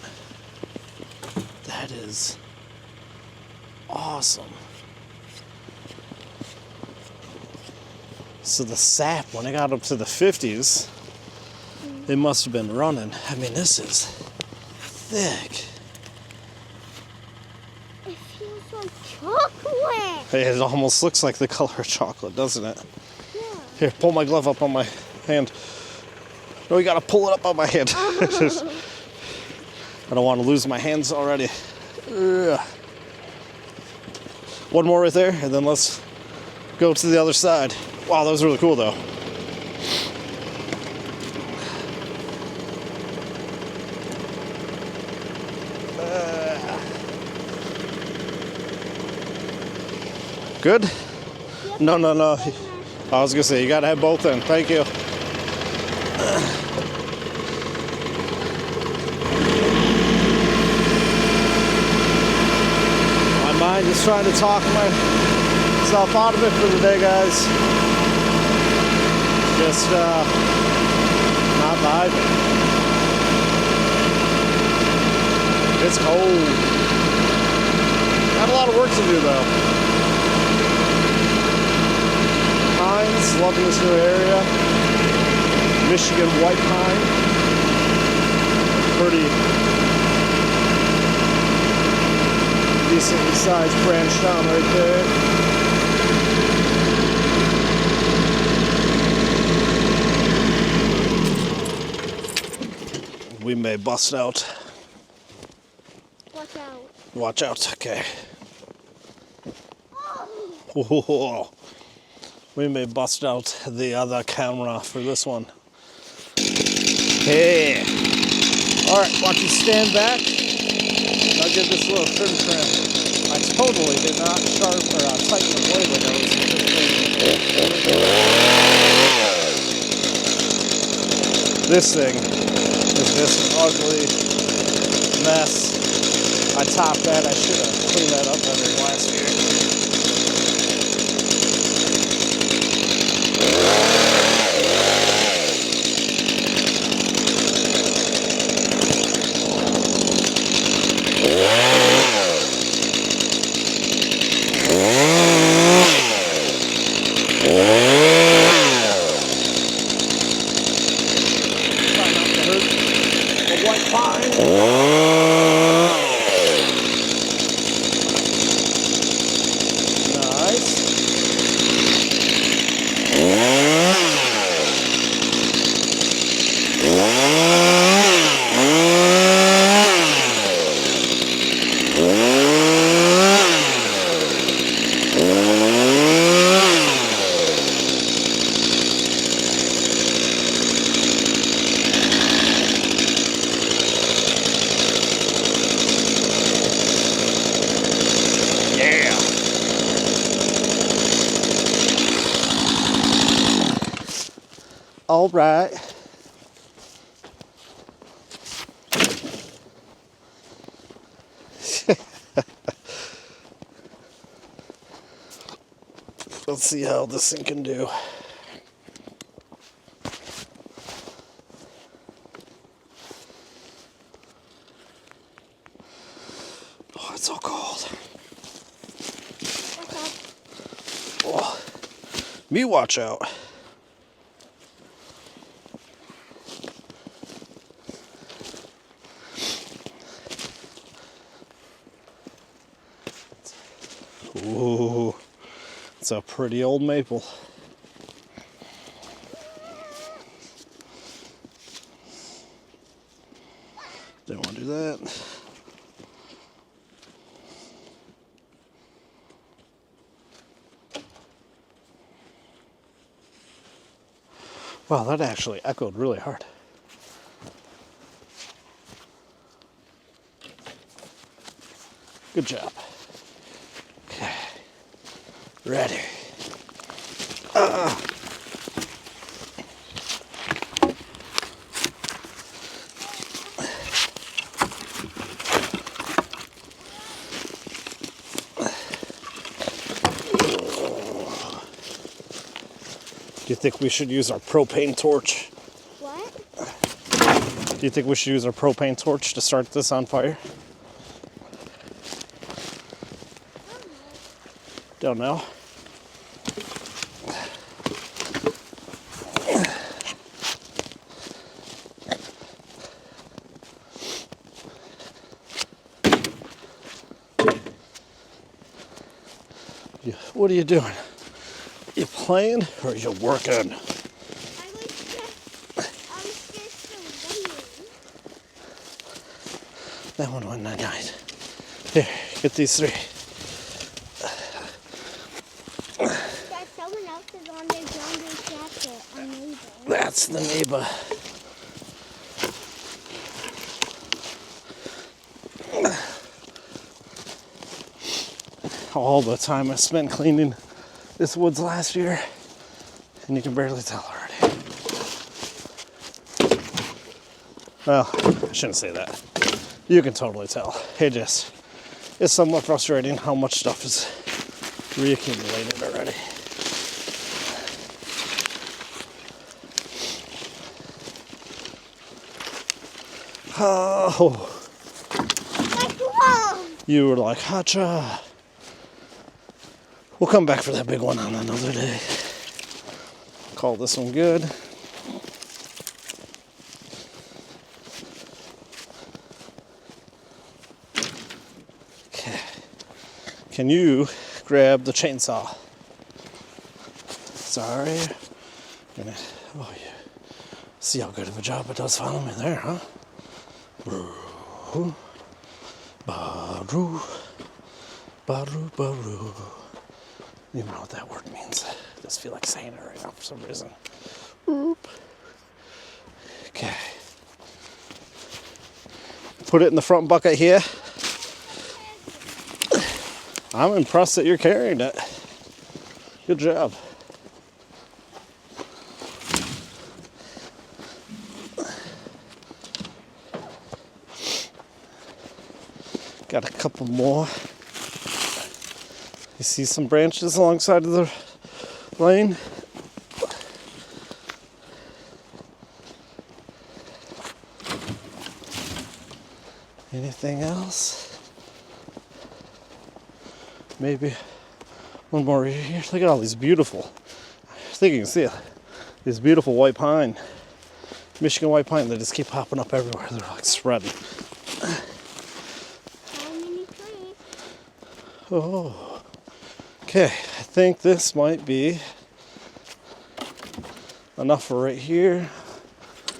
That is awesome. So the sap, when it got up to the 50s, it must have been running. I mean, this is thick. It feels like chocolate. Hey, it almost looks like the color of chocolate, doesn't it? Yeah. Here, pull my glove up on my hand. No, you gotta pull it up on my hand. I don't want to lose my hands already. Ugh. One more right there, and then let's go to the other side. Wow, that was really cool, though. Good? Yep. No, no, no. Then, I was gonna say, you gotta have both in. Thank you. My mind is trying to talk myself out of it for the day, guys. Just, not vibing. It's cold. Got a lot of work to do, though. Pines, loving this new area. Michigan white pine. Pretty decently sized branch down right there. We may bust out. watch out. Watch out, okay. Oh, Whoa. We may bust out the other camera for this one. Hey. All right, watch you stand back. I'll give this a little trim. I totally did not tighten the blade like I was anticipating. This thing is just an ugly mess. I topped that. I should have cleaned that up better last year. Try not to hurt the white pine. Nice. Yeah. All right. Let's see how this thing can do. Oh, it's so cold. watch out. Oh. Me watch out. Ooh, it's a pretty old maple. Don't want to do that. Wow, that actually echoed really hard. Good job. Okay. Ready. Do you think we should use our propane torch? What? Do you think we should use our propane torch to start this on fire? Don't know. What are you doing? You playing or are you working? I was just waiting. That one went night. Here, get these three. That someone else is on their jungle jacket. Amazing. That's the neighbor. all the time I spent cleaning this woods last year, and you can barely tell already. Well, I shouldn't say that. You can totally tell. It's somewhat frustrating how much stuff is reaccumulated already. Oh, you were like, hotcha. We'll come back for that big one on another day. Call this one good. Okay. Can you grab the chainsaw? Sorry. Oh, yeah. See how good of a job it does follow me there, huh? Baru, baru, baru, baru. You know what that word means. I just feel like saying it right now for some reason. Oop. Okay. Put it in the front bucket here. I'm impressed that you're carrying it. Good job. Got a couple more. You see some branches alongside of the lane. Anything else? Maybe one more here. Look at all these beautiful, I think you can see it, these beautiful white pine, Michigan white pine that just keep popping up everywhere. They're like spreading. Oh, okay. I think this might be enough for right here.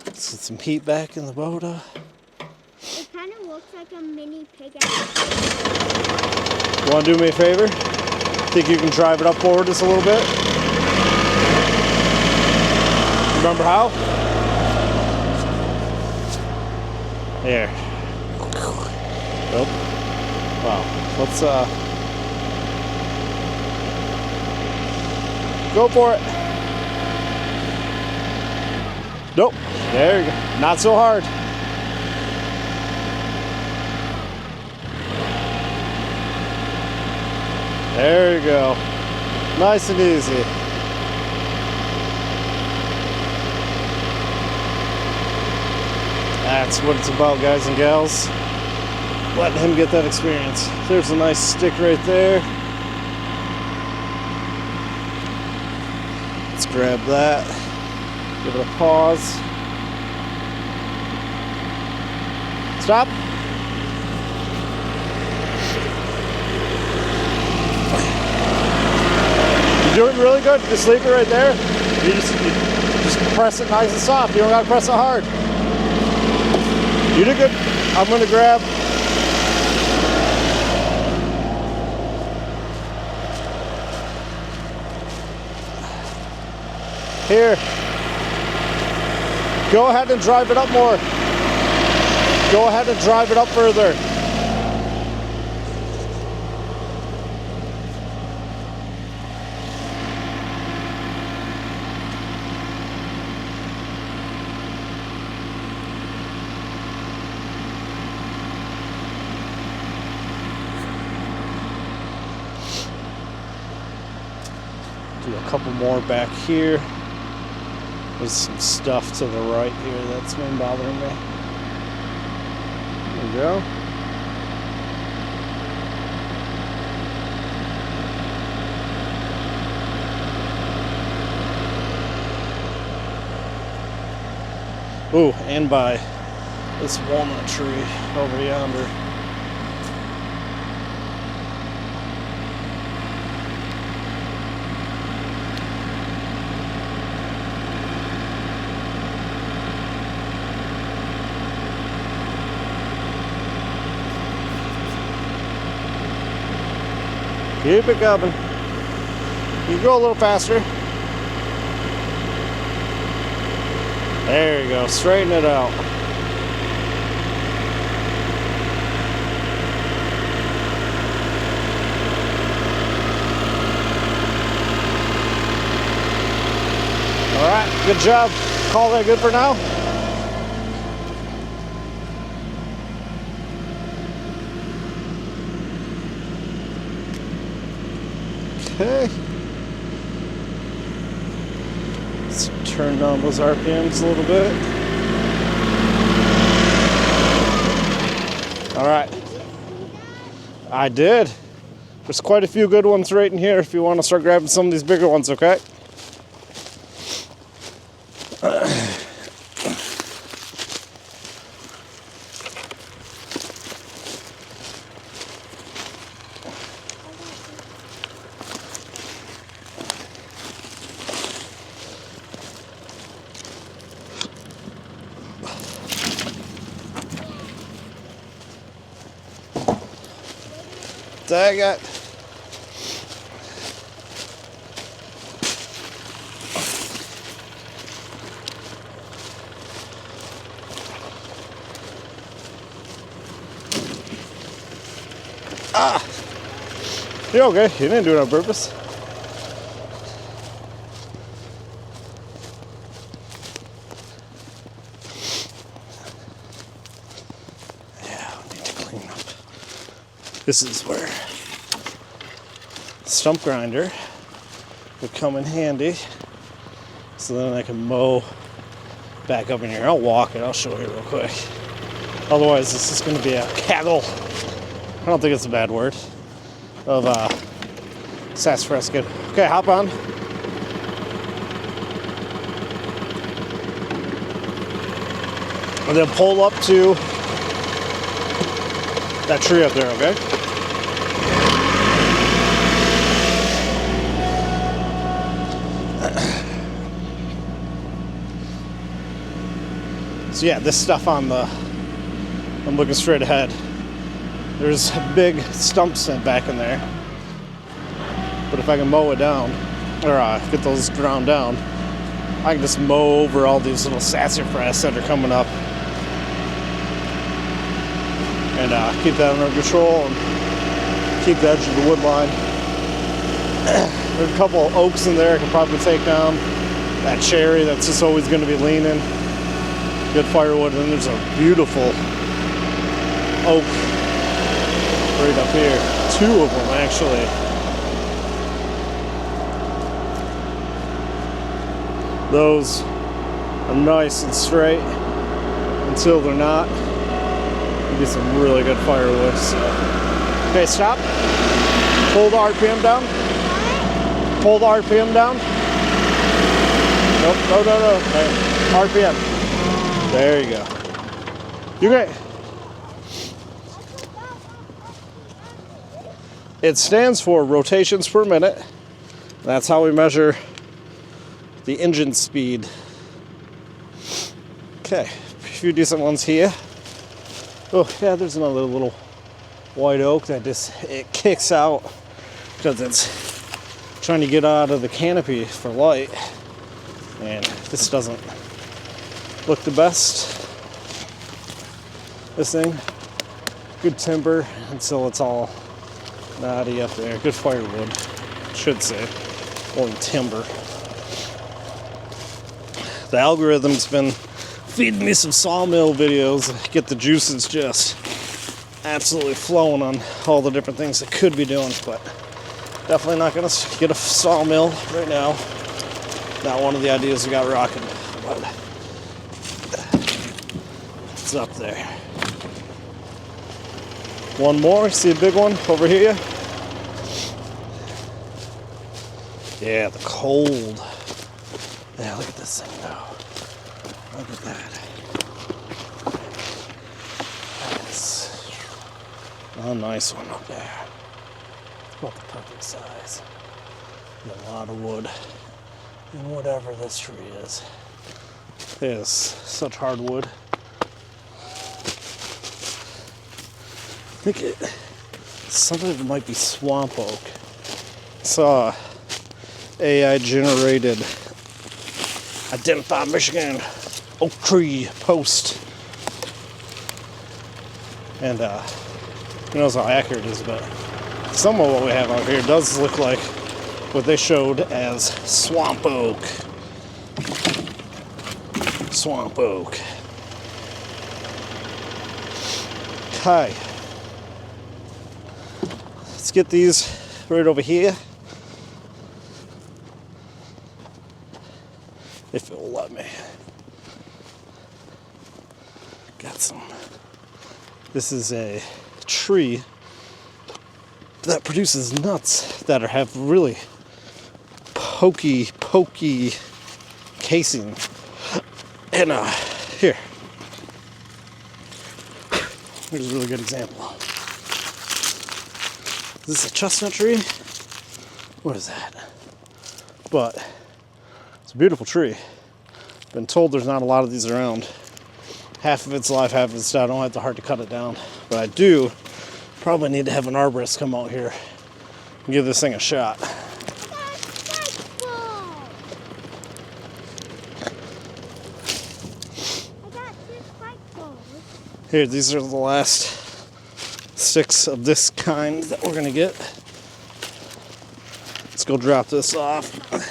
Let's get some heat back in the Kubota. It kind of looks like a mini pig. You want to do me a favor? Think you can drive it up forward just a little bit? Remember how? There. Nope. Wow. Let's go for it. Nope. There you go. Not so hard. There you go. Nice and easy. That's what it's about, guys and gals. Letting him get that experience. There's a nice stick right there. Let's grab that. Give it a pause. Stop. You're doing really good. Just leave it right there. You just press it nice and soft. You don't gotta press it hard. You did good. I'm gonna grab. Here. Go ahead and drive it up more. Go ahead and drive it up further. Do a couple more back here. There's some stuff to the right here that's been bothering me. There we go. Ooh, and by this walnut tree over yonder. Keep it coming. You can go a little faster. There you go. Straighten it out. Good job. Call that good for now? Okay. Let's turn down those RPMs a little bit. All right. I did. There's quite a few good ones right in here if you want to start grabbing some of these bigger ones, okay? Dang it. Ah! You're okay. You didn't do it on purpose. Yeah, I need to clean up. This is where stump grinder would come in handy, so then I can mow back up in here. I'll walk it. I'll show you real quick. Otherwise, this is going to be a gaggle. I don't think it's a bad word of sassafras. Good. Okay, hop on. And then pull up to that tree up there, okay? So yeah, this stuff on the, I'm looking straight ahead. There's big stumps sent back in there. But if I can mow it down, or get those ground down, I can just mow over all these little sassafras that are coming up. And keep that under control and keep the edge of the wood line. There's a couple of oaks in there I can probably take down. That cherry that's just always going to be leaning. Good firewood. And then there's a beautiful oak right up here. Two of them actually. Those are nice and straight until they're not. You get some really good firewood. So. Okay, stop. Pull the RPM down. Pull the RPM down. Nope, no. Okay. RPM. There you go. You're great. It stands for rotations per minute. That's how we measure the engine speed. Okay, a few decent ones here. Oh yeah, there's another little white oak that just, it kicks out because it's trying to get out of the canopy for light. And this doesn't look the best. This thing, good timber until it's all knotty up there. Good firewood, should say, only timber. The algorithm's been feeding me some sawmill videos. Get the juices just absolutely flowing on all the different things I could be doing, but definitely not gonna get a sawmill right now. Not one of the ideas we got rocking, but it's up there. One more, see a big one over here? Yeah, the cold. Yeah, look at this thing now. Look at that. That's a nice one up there. It's about the perfect size. And a lot of wood. And whatever this tree is. It is such hardwood. I think something that might be swamp oak. Saw AI generated Identify Michigan oak tree post. And who knows how accurate it is, but some of what we have out here does look like what they showed as swamp oak. swamp oak. Okay. Let's get these right over here. If it will let me. Got some. This is a tree that produces nuts that have really pokey casing. And here. Here's a really good example. Is this a chestnut tree? What is that? But it's a beautiful tree. Been told there's not a lot of these around. Half of it's alive, half of it's dead. I don't have the heart to cut it down. But I do probably need to have an arborist come out here and give this thing a shot. Here, these are the last 6 of this kind that we're gonna get. Let's go drop this off. I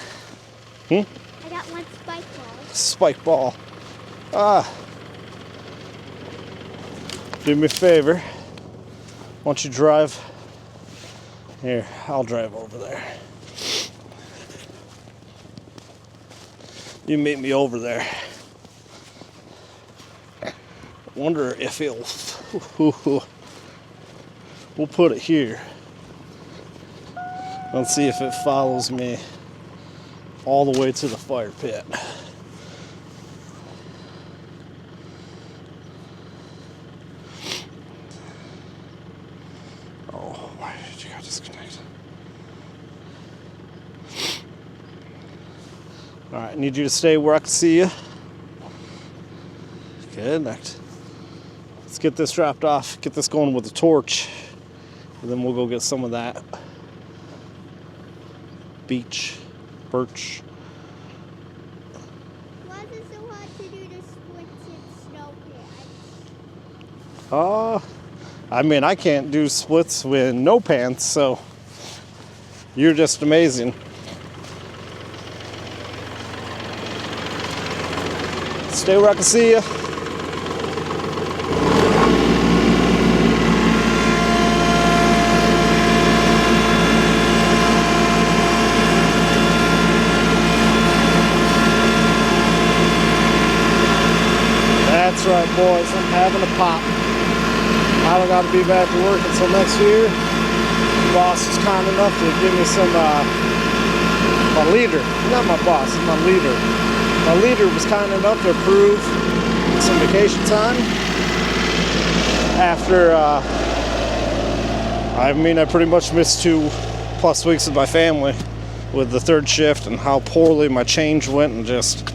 got one spike ball. Spike ball. Do me a favor. Why don't you drive? Here, I'll drive over there. You meet me over there. Wonder if it'll. We'll put it here. Let's see if it follows me all the way to the fire pit. Oh, why did you got disconnected? All right, I need you to stay where I can see you. Good. Let's get this dropped off, get this going with a torch, and then we'll go get some of that beech, birch. Why is it so hard to do the splits in snow pants? I mean, I can't do splits with no pants, so you're just amazing. Stay where I can see you. That's right, boys. I'm having a pop. I don't got to be back to work until next year. The boss is kind enough to give me some, my leader, not my boss, it's my leader. My leader was kind enough to approve some vacation time after, I pretty much missed 2+ weeks with my family with the 3rd shift and how poorly my change went, and just,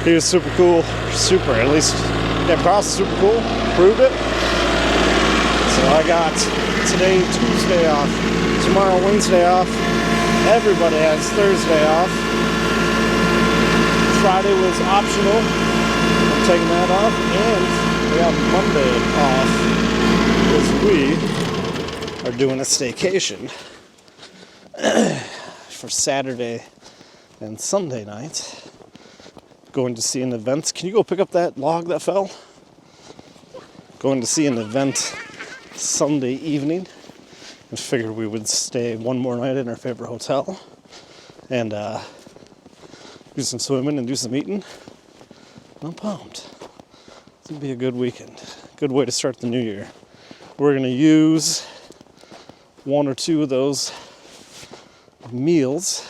he was super cool, at least that process is super cool, proved it. So I got today Tuesday off, tomorrow Wednesday off, everybody has Thursday off. Friday was optional, I'm taking that off, and we got Monday off, because we are doing a staycation for Saturday and Sunday night. Going to see an event. Can you go pick up that log that fell? Going to see an event Sunday evening. And figured we would stay one more night in our favorite hotel. And do some swimming and do some eating. I'm pumped. It's going to be a good weekend. Good way to start the new year. We're going to use 1 or 2 of those meals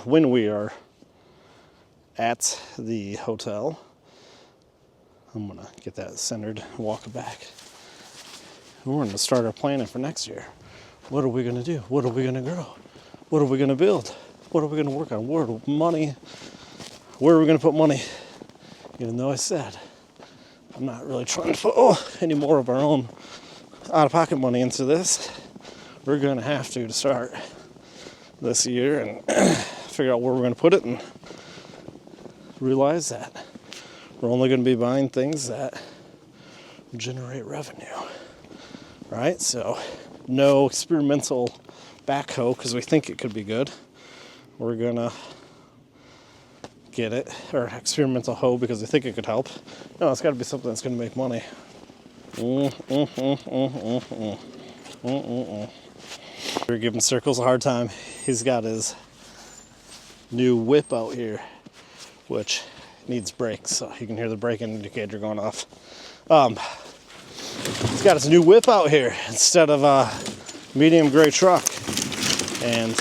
when we are at the hotel. I'm gonna get that centered, walk it back. We're gonna start our planning for next year. What are we gonna do? What are we gonna grow? What are we gonna build? What are we gonna work on? Where are we gonna put money? Even though I said I'm not really trying to put any more of our own out-of-pocket money into this. We're gonna have to start this year and figure out where we're gonna put it, and realize that we're only going to be buying things that generate revenue, right? So no experimental backhoe because we think it could be good. We're going to get it, or experimental hoe because they think it could help. No, it's got to be something that's going to make money. We're giving Circles a hard time. He's got his new whip out here, which needs brakes, so you can hear the braking indicator going off. He's got his new whip out here instead of a medium gray truck, and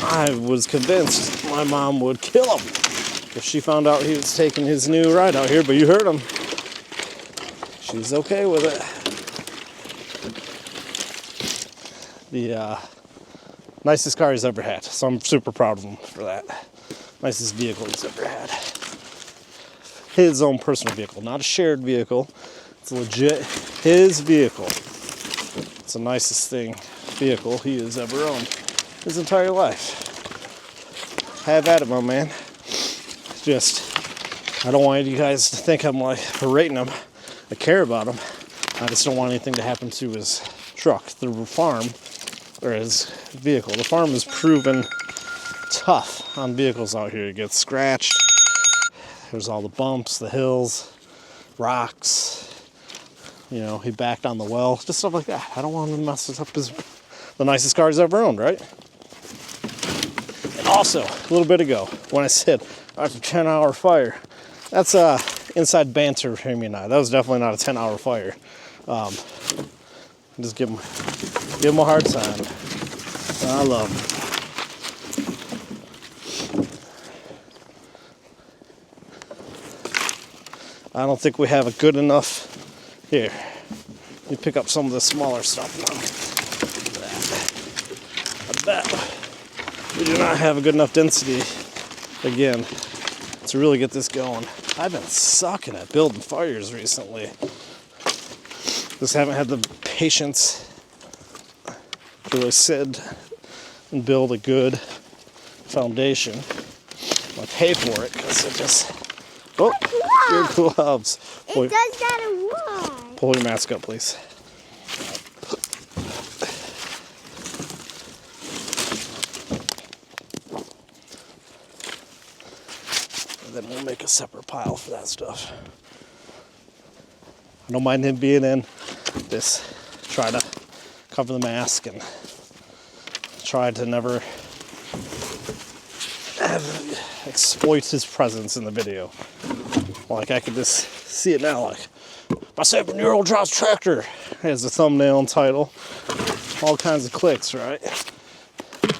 I was convinced my mom would kill him if she found out he was taking his new ride out here, but you heard him. She's okay with it. The nicest car he's ever had, so I'm super proud of him for that. Nicest vehicle he's ever had. His own personal vehicle, not a shared vehicle. It's legit his vehicle. It's the nicest vehicle he has ever owned his entire life. Have at it, my man. Just, I don't want you guys to think I'm like berating him. I care about him. I just don't want anything to happen to his truck, the farm, or his vehicle. The farm is proven tough on vehicles out here. It gets scratched. There's all the bumps, the hills, rocks. You know, he backed on the well, just stuff like that. I don't want him to mess up the nicest car he's ever owned, right? And also, a little bit ago, when I said, that's a 10-hour fire, that's inside banter between me and I. That was definitely not a 10-hour fire. Just give him a hard time. I love him. I don't think we have a good enough. Here, you pick up some of the smaller stuff now. I bet we do not have a good enough density, again, to really get this going. I've been sucking at building fires recently. Just haven't had the patience to really sit and build a good foundation. I pay for it because it just... Oh, your gloves. It does that a lot. Pull your mask up, please. And then we'll make a separate pile for that stuff. I don't mind him being in. Just try to cover the mask and try to never exploit his presence in the video. Like, I could just see it now, like, my 7-year-old drives tractor as the thumbnail and title. All kinds of clicks, right?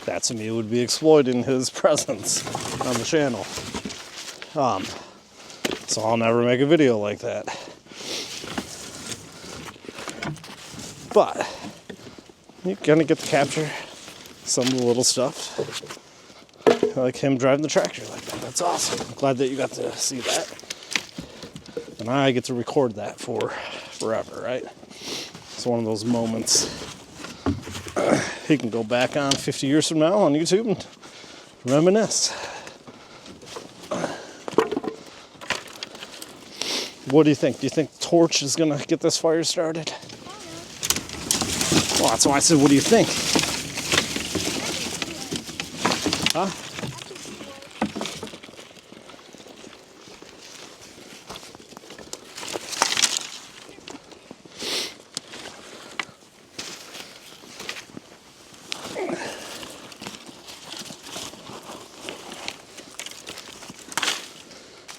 That to me would be exploiting his presence on the channel. So I'll never make a video like that. But you're gonna get to capture some of the little stuff. Like him driving the tractor like that. That's awesome. I'm glad that you got to see that. And I get to record that for forever, right? It's one of those moments he can go back on 50 years from now on YouTube and reminisce. What do you think? Do you think Torch is going to get this fire started? Well, that's why I said, what do you think? Huh?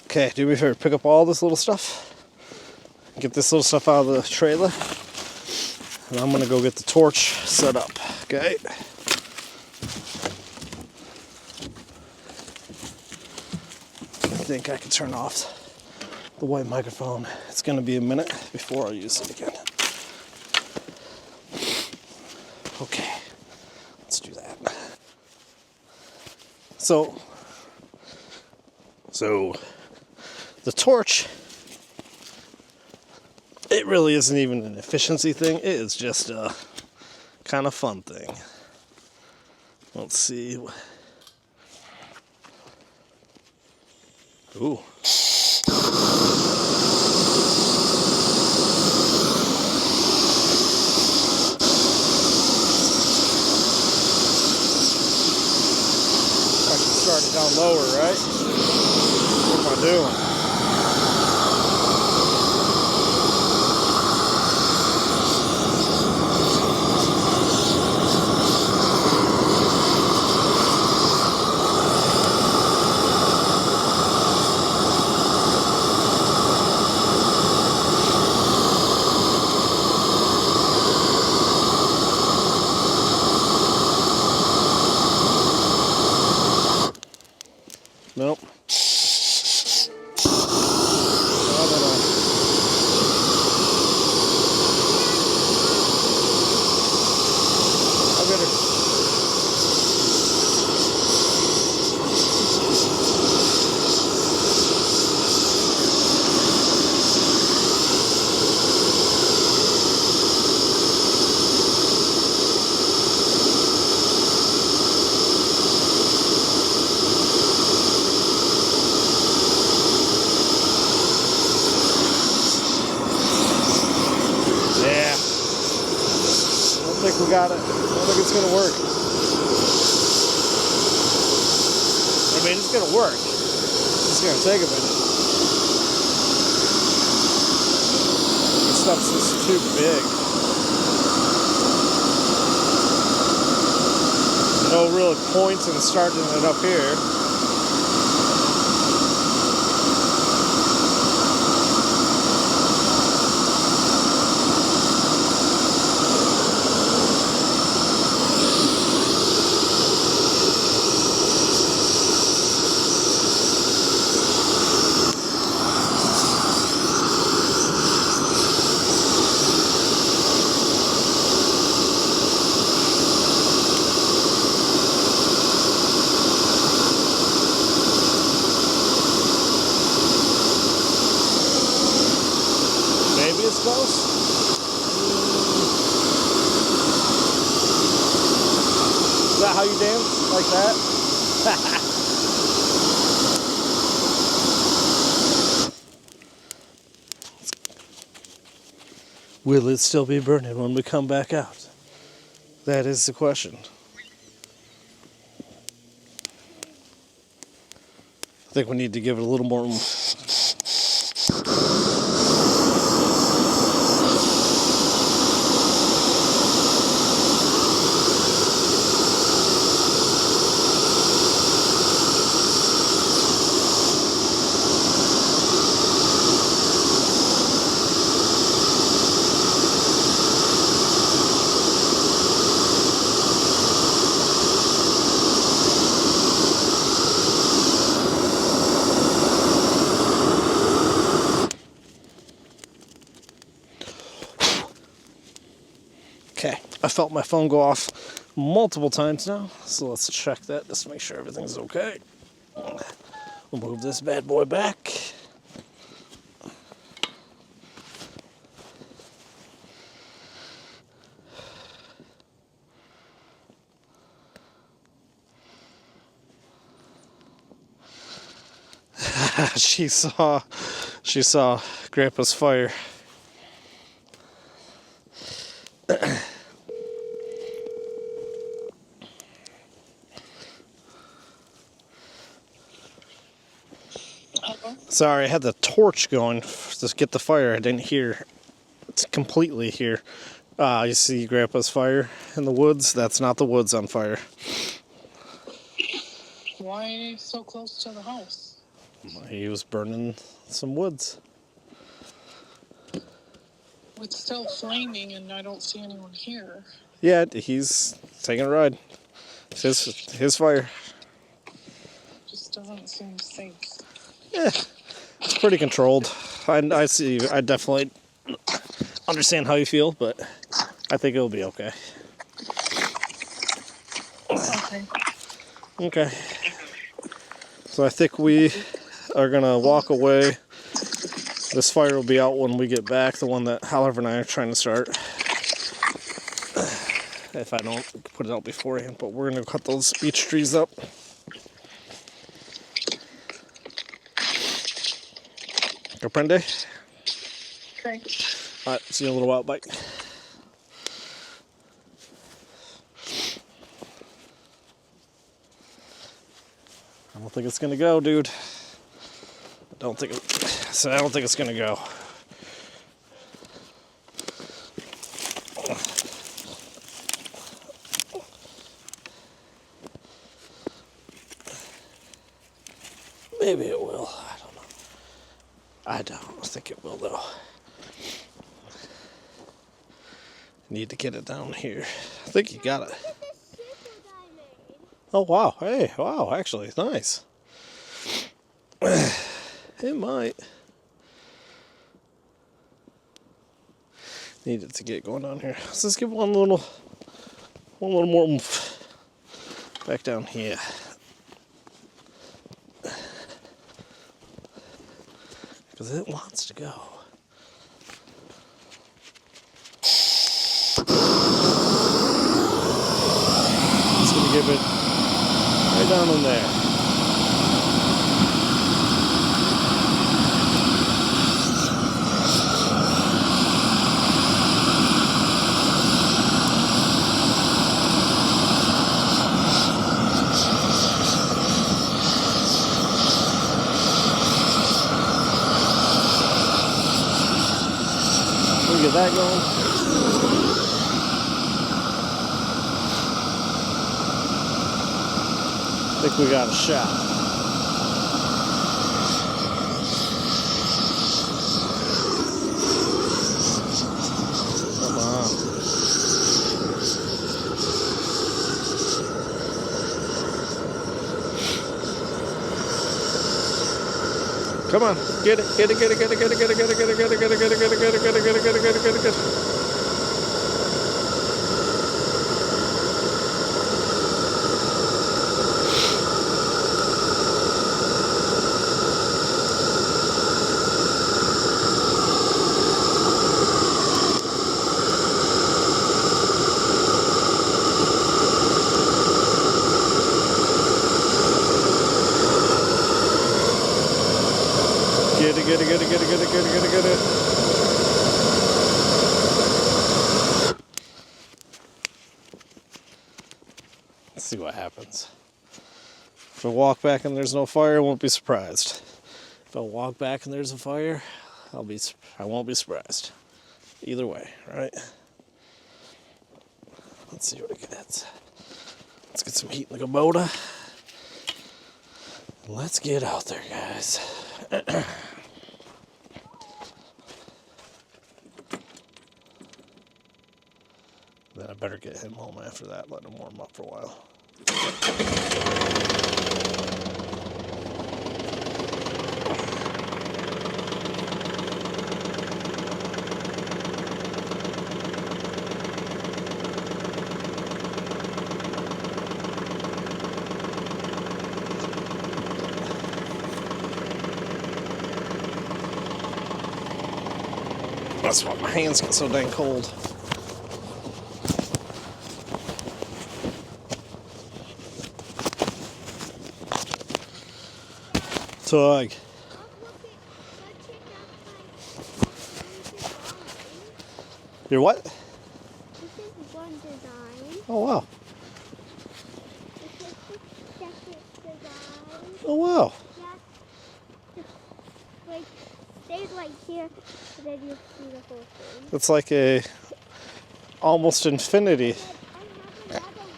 Okay, do me a favor, pick up all this little stuff. Get this little stuff out of the trailer. And I'm gonna go get the torch set up, okay? I think I can turn off the white microphone. It's gonna be a minute before I use it again. Okay, let's do that. So the torch, it really isn't even an efficiency thing. It is just a kind of fun thing. Let's see. Ooh. I should start it down lower, right? y'all doing? Nope. No. I'll get her. Yeah. I don't think we got it. I don't think it's gonna work. I mean, it's gonna work. It's gonna take a minute. This stuff's just too big. No real point in starting it up here. Maybe it's close. Is that how you dance? Like that? Will it still be burning when we come back out? That is the question. I think we need to give it a little more oomph. Okay, I felt my phone go off multiple times now, so let's check that just to make sure everything's okay. We'll move this bad boy back. She saw Grandpa's fire. Sorry, I had the torch going to get the fire. I didn't hear it completely here. You see Grandpa's fire in the woods? That's not the woods on fire. Why so close to the house? He was burning some woods. It's still flaming and I don't see anyone here. Yeah, he's taking a ride. It's his fire. Just doesn't seem safe. Yeah, it's pretty controlled. I see. I definitely understand how you feel, but I think it'll be okay. Okay. Okay. So I think we are gonna walk away. This fire will be out when we get back. The one that Oliver and I are trying to start. If I don't put it out beforehand, but we're gonna cut those beech trees up. Comprende? Okay. Alright, see you in a little while. Bye. I don't think it's gonna go, dude. I don't think it's gonna go. Maybe it will. I don't know. I don't think it will though. Need to get it down here. I think you got it. Look at this circle that I made. Oh wow! Hey, wow! Actually, nice. It might. Needed to get going down here. Let's just give one little more oomph. Back down here. Because it wants to go. Just gonna give it right down in there. Get that going. I think we got a shot. Come on. Come on, get it. Get it. Let's see what happens. If I walk back and there's no fire, I won't be surprised. If I walk back and there's a fire, I won't be surprised. Either way, right? Let's see what it gets. Let's get some heat in the Kubota. Let's get out there, guys. Then I better get him home after that, let him warm up for a while. That's why my hands get so dang cold. Tug. Your what? This is one design. Oh wow. This is the second design. Oh wow. Yeah. Like, stays like here, and then you see the whole thing. It's like a almost infinity. And I have another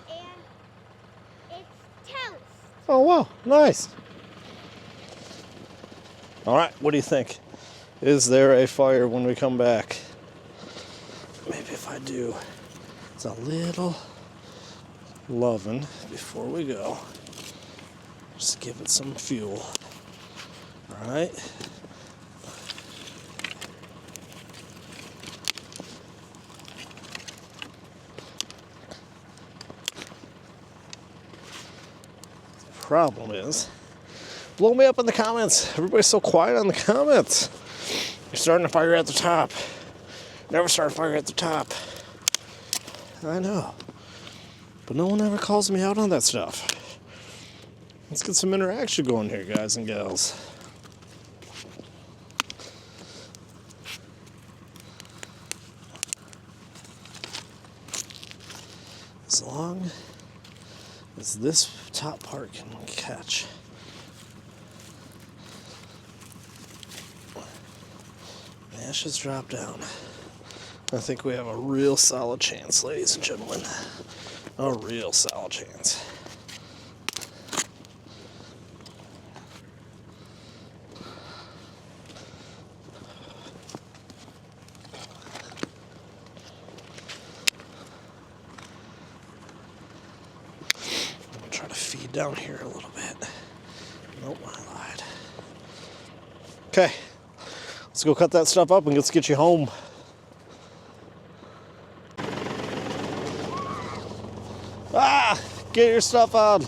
one. And it's toast. Oh wow, nice. All right, what do you think? Is there a fire when we come back? Maybe if I do, it's a little loving before we go. Just give it some fuel. All right. Problem is, blow me up in the comments. Everybody's so quiet on the comments. You're starting a fire at the top. Never start a fire at the top. I know. But no one ever calls me out on that stuff. Let's get some interaction going here, guys and gals. As long as this top part can catch. ashes drop down. I think we have a real solid chance, ladies and gentlemen. A real solid chance. I'm gonna try to feed down here a little bit. Nope, I lied. Okay, let's go cut that stuff up and let's get you home. Ah, get your stuff on.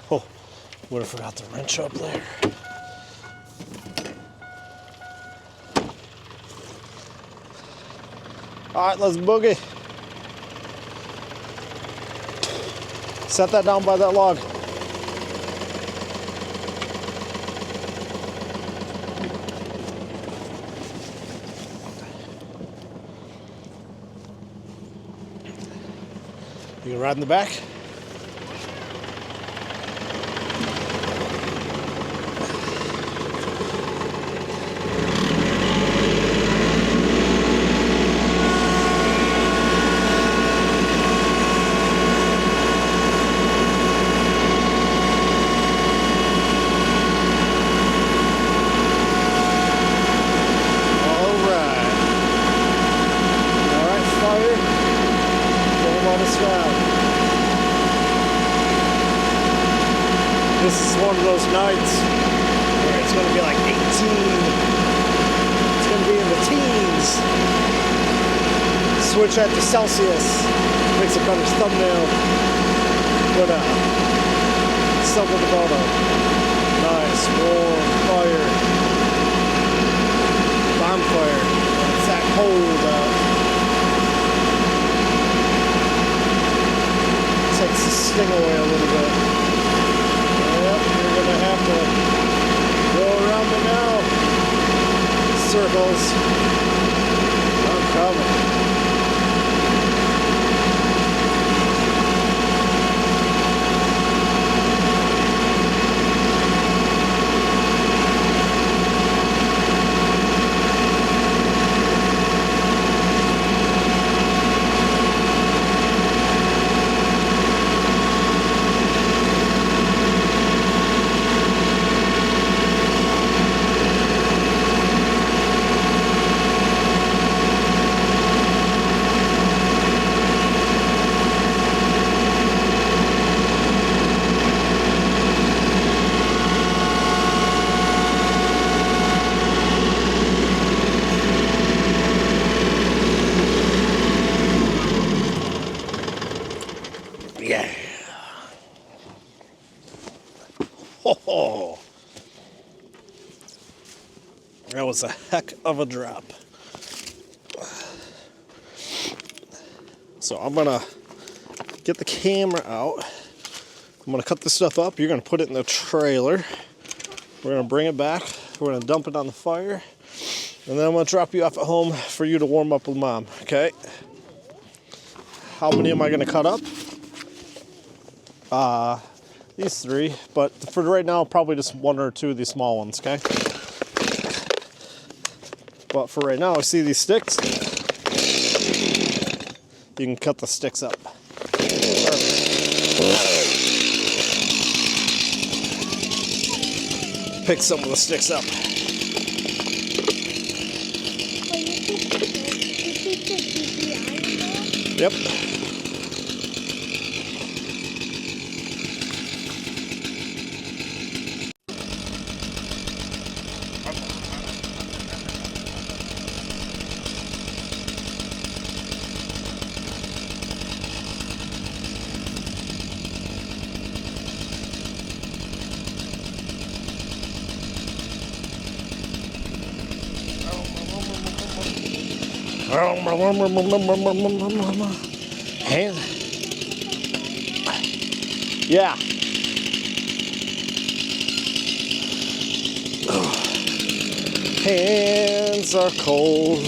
Oh, would have forgot the wrench up there. All right, let's boogie. Set that down by that log. You can ride in the back? This is one of those nights where it's going to be like 18. It's going to be in the teens. Switch that to Celsius. Makes a better thumbnail. But something about a nice warm fire. Bonfire. When it's that cold out. Takes the sting away a little bit. Yep, you're gonna have to go around me now. Circles. I'm coming. Yeah. Ho ho. That was a heck of a drop. So I'm gonna get the camera out. I'm gonna cut this stuff up. You're gonna put it in the trailer. We're gonna bring it back. We're gonna dump it on the fire. And then I'm gonna drop you off at home for you to warm up with Mom, okay? How many am I gonna cut up? These 3, but for right now, probably just 1 or 2 of these small ones, okay? But for right now, I see these sticks. You can cut the sticks up. Pick some of the sticks up. Yep. Hands. Yeah. Hands are cold.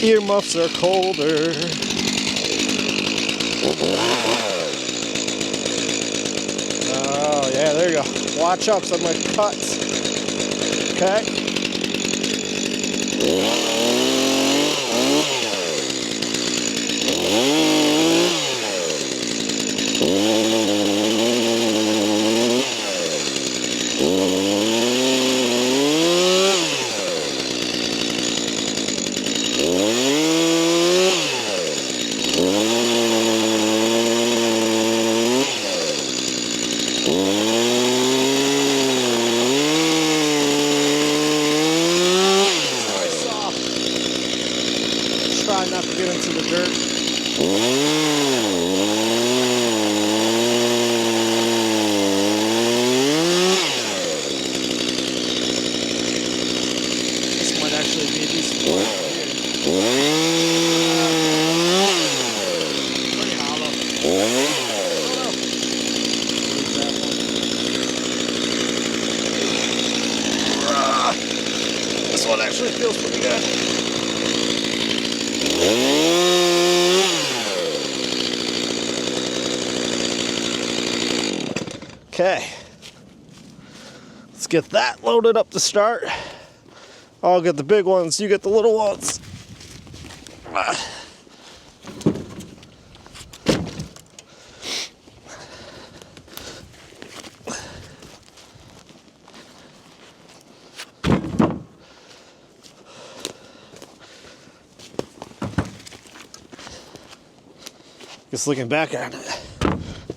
Earmuffs are colder. Oh, yeah, there you go. Watch out, 'cause I'm going to cut. Okay. Try not to get into the dirt. This might actually be a decent one here. Pretty hollow. This one actually feels pretty good. Okay, let's get that loaded up to start. I'll get the big ones, you get the little ones. Just looking back at it,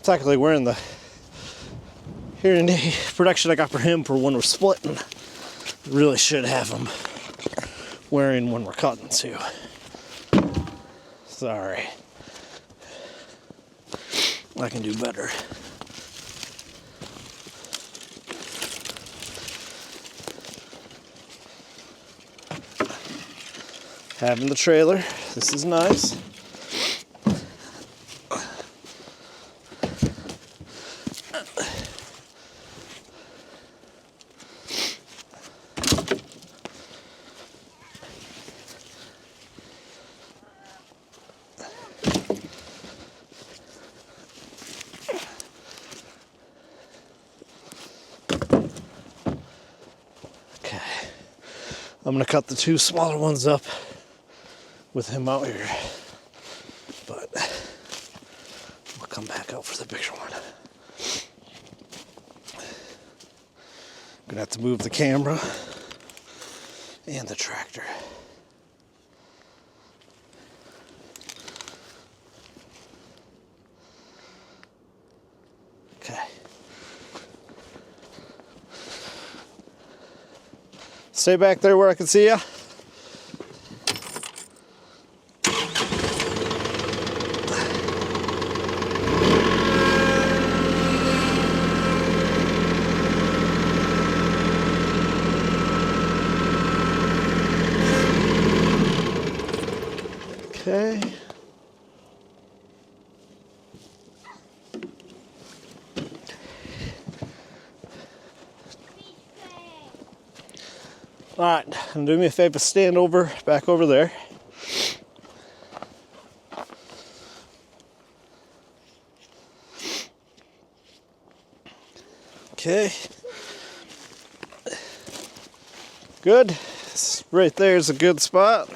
technically we're in the hearing aid production I got for him for when we're splitting. Really should have him wearing when we're cutting too. Sorry. I can do better. Having the trailer, this is nice. I'm gonna cut the two smaller ones up with him out here, but we'll come back out for the bigger one. Gonna have to move the camera and the tractor. Okay. Stay back there where I can see you. Okay. All right, and do me a favor, stand over, back over there. Okay. Good. Right there is a good spot.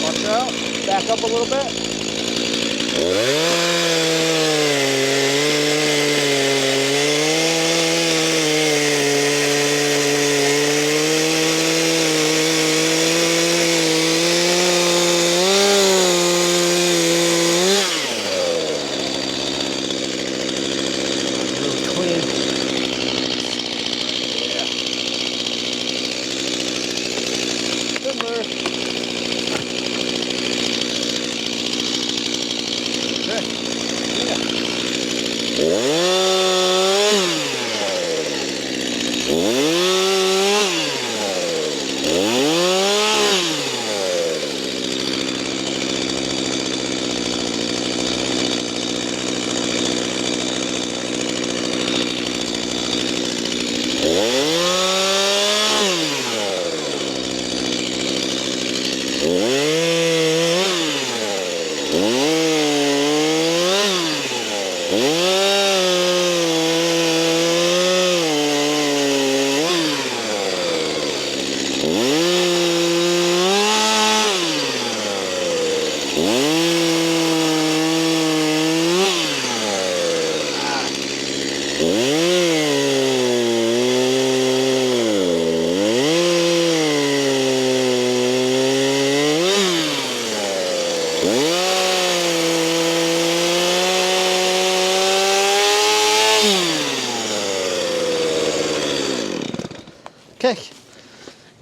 Watch out, back up a little bit. Really clean. Yeah. Similar.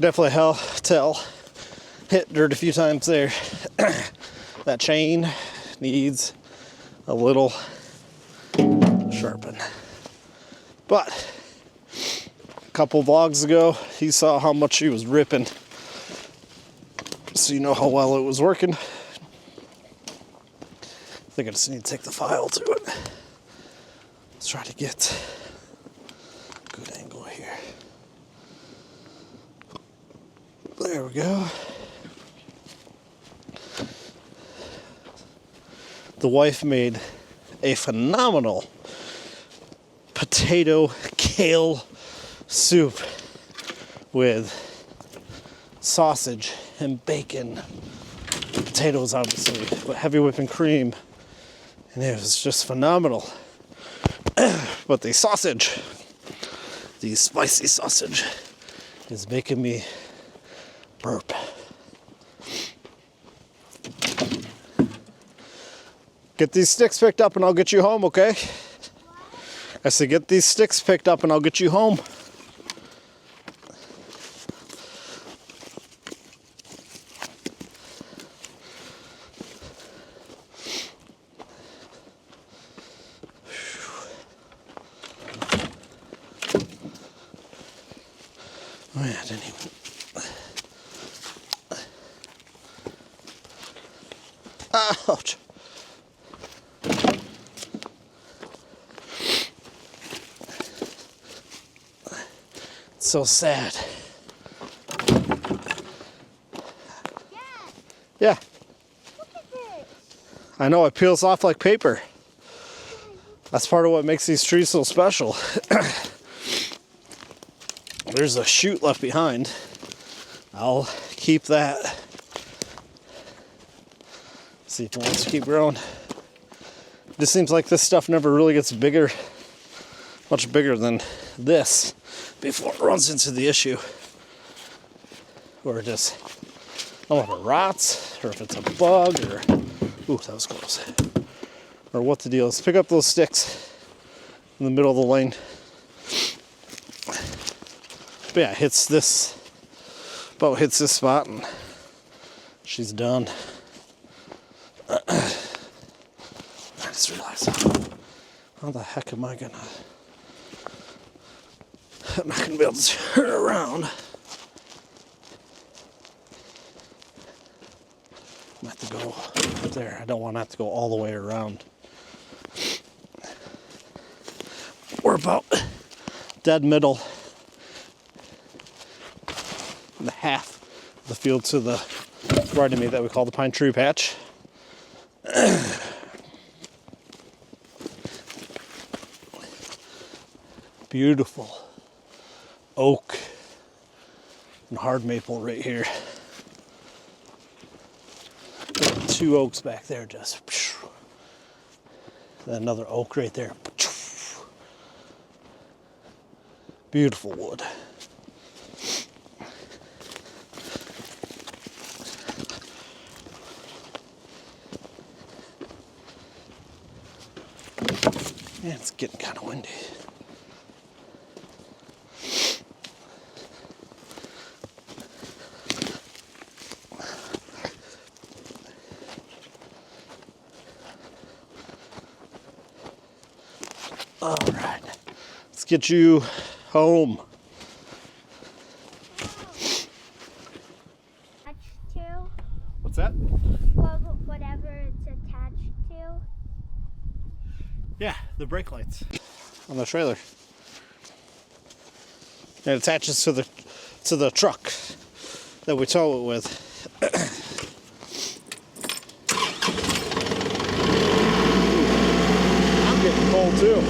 Definitely tell. Hit dirt a few times there. That chain needs a little sharpen. But a couple vlogs ago, you saw how much she was ripping. So you know how well it was working. I think I just need to take the file to it. Let's try to get a good angle here. There we go. The wife made a phenomenal potato kale soup with sausage and bacon, potatoes obviously, but heavy whipping cream, and it was just phenomenal. But the sausage, the spicy sausage, is making me burp. Get these sticks picked up and I'll get you home, okay? I said get these sticks picked up and I'll get you home. Oh yeah, I didn't even... Ouch. It's so sad. Yeah. Look at this. I know, it peels off like paper. That's part of what makes these trees so special. There's a shoot left behind. I'll keep that. See if it wants to keep growing. It just seems like this stuff never really gets bigger, much bigger than this before it runs into the issue. Or it just, I don't know if it rots, or if it's a bug, or, ooh, that was close. Or what the deal is. Pick up those sticks in the middle of the lane. But yeah, hits this spot and she's done. I just realized, how the heck am I gonna, I'm not gonna be able to turn around. I have to go there. I don't want to have to go all the way around. We're about dead middle. The half of the field to the right of me that we call the pine tree patch. Beautiful oak and hard maple right here. Two oaks back there, just then another oak right there. Beautiful wood. Yeah, it's getting kind of windy. All right, let's get you home. Attached to, What's that? whatever it's attached to. Yeah, the brake lights on the trailer. It attaches to the truck that we tow it with. I'm getting cold too.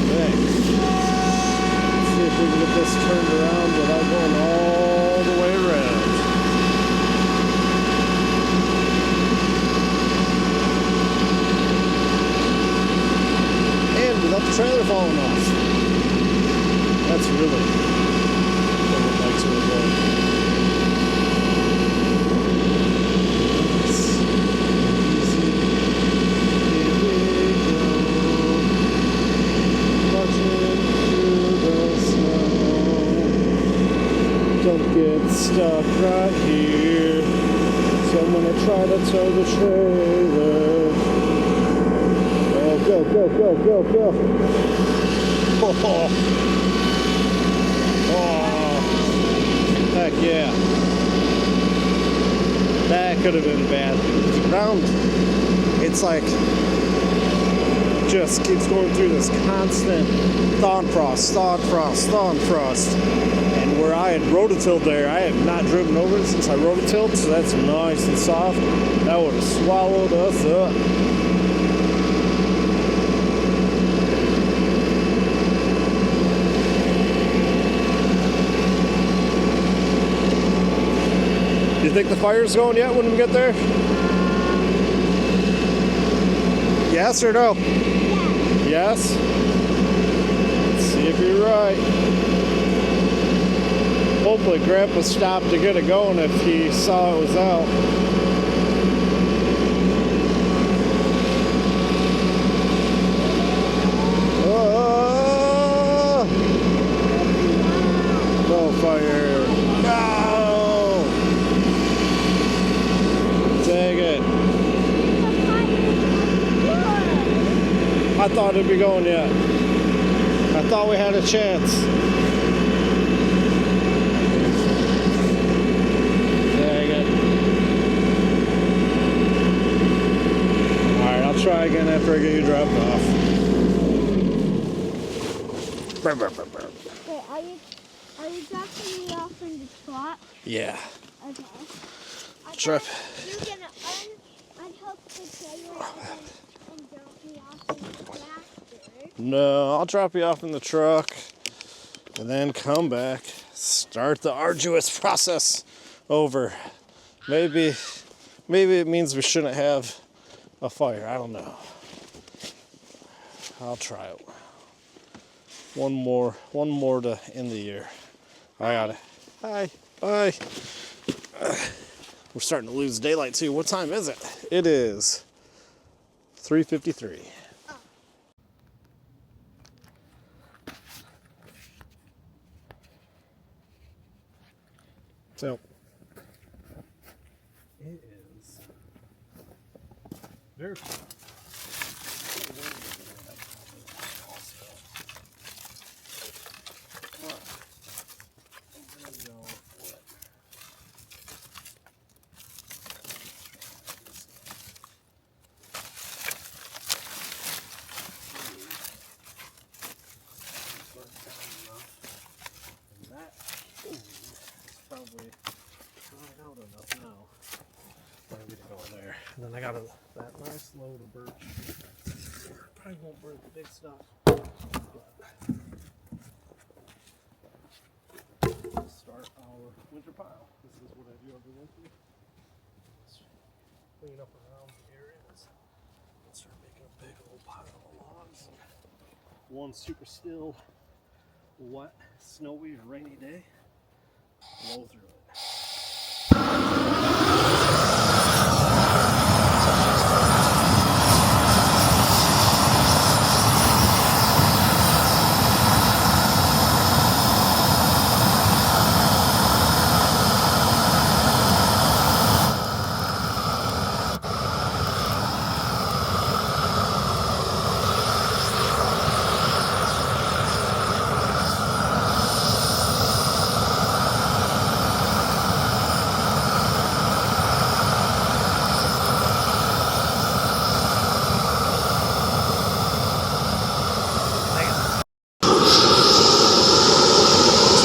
Thanks. Let's see if we can get this turned around without going all the way around. And without the trailer falling off. That's really what the lights are going. Don't I'm gonna try to tow the trailer. Oh, go, go, go, go, go. Oh, oh. Heck yeah. That could have been bad. The ground, it's like, just keeps going through this constant thaw and frost, thaw and frost, thaw and frost. And where I had rototilled there, I have not driven over it since I rototilled, so that's nice and soft. That would have swallowed us up. You think the fire's going yet when we get there? Yes or no? Yes? Let's see if you're right. Hopefully Grandpa stopped to get it going if he saw it was out. Oh! No fire. No! Dang it. I thought it'd be going yet. I thought we had a chance. Dang it. Alright, I'll try again after I get you dropped off. Wait, are you dropping me off in the truck? Yeah. Okay. Drop. You're gonna unhook the trailer and drop me off in the tractor. No, I'll drop you off in the truck and then come back. Start the arduous process over. Maybe it means we shouldn't have a fire. I don't know. I'll try it. One more to end the year. I got it. Hi. Bye. We're starting to lose daylight too. What time is it? It is 3:53. So it is very cool. Probably dried out enough now. Maybe to go in there. And then I got that nice load of birch. Probably won't burn the big stuff. But start our winter pile. This is what I do every winter. Just clean up around the areas and start making a big old pile of logs. One super still, wet, snowy, rainy day. Blow through it.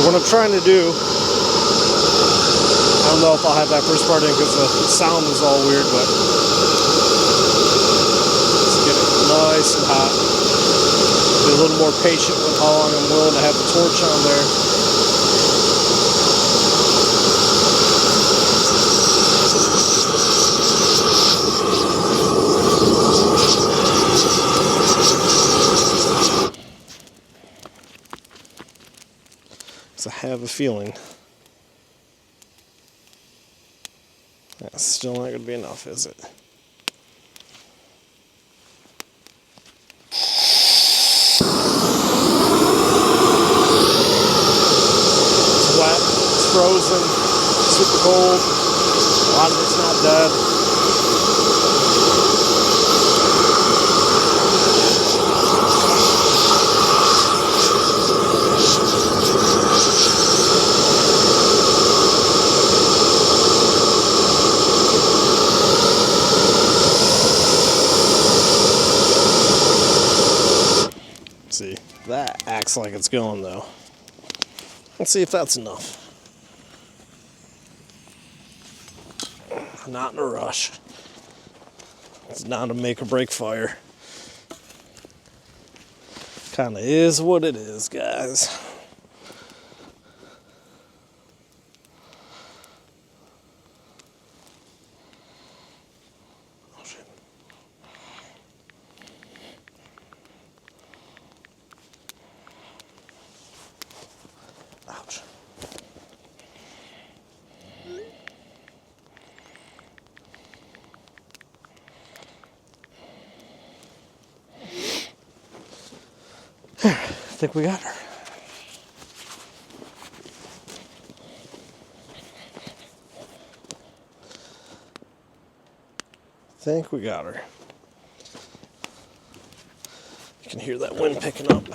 What I'm trying to do, I don't know if I'll have that first part in because the sound is all weird, but let's get it nice and hot. Be a little more patient with how long I'm willing to have the torch on there. I have a feeling that's still not going to be enough, is it? It's wet, it's frozen, super cold. lot of it's not dead. See, that acts like it's going though. Let's see if that's enough. Not in a rush. It's not a make or break fire. Kinda is what it is, guys. Oh shit. Ouch. I think we got her. Think we got her. You can hear that wind picking up.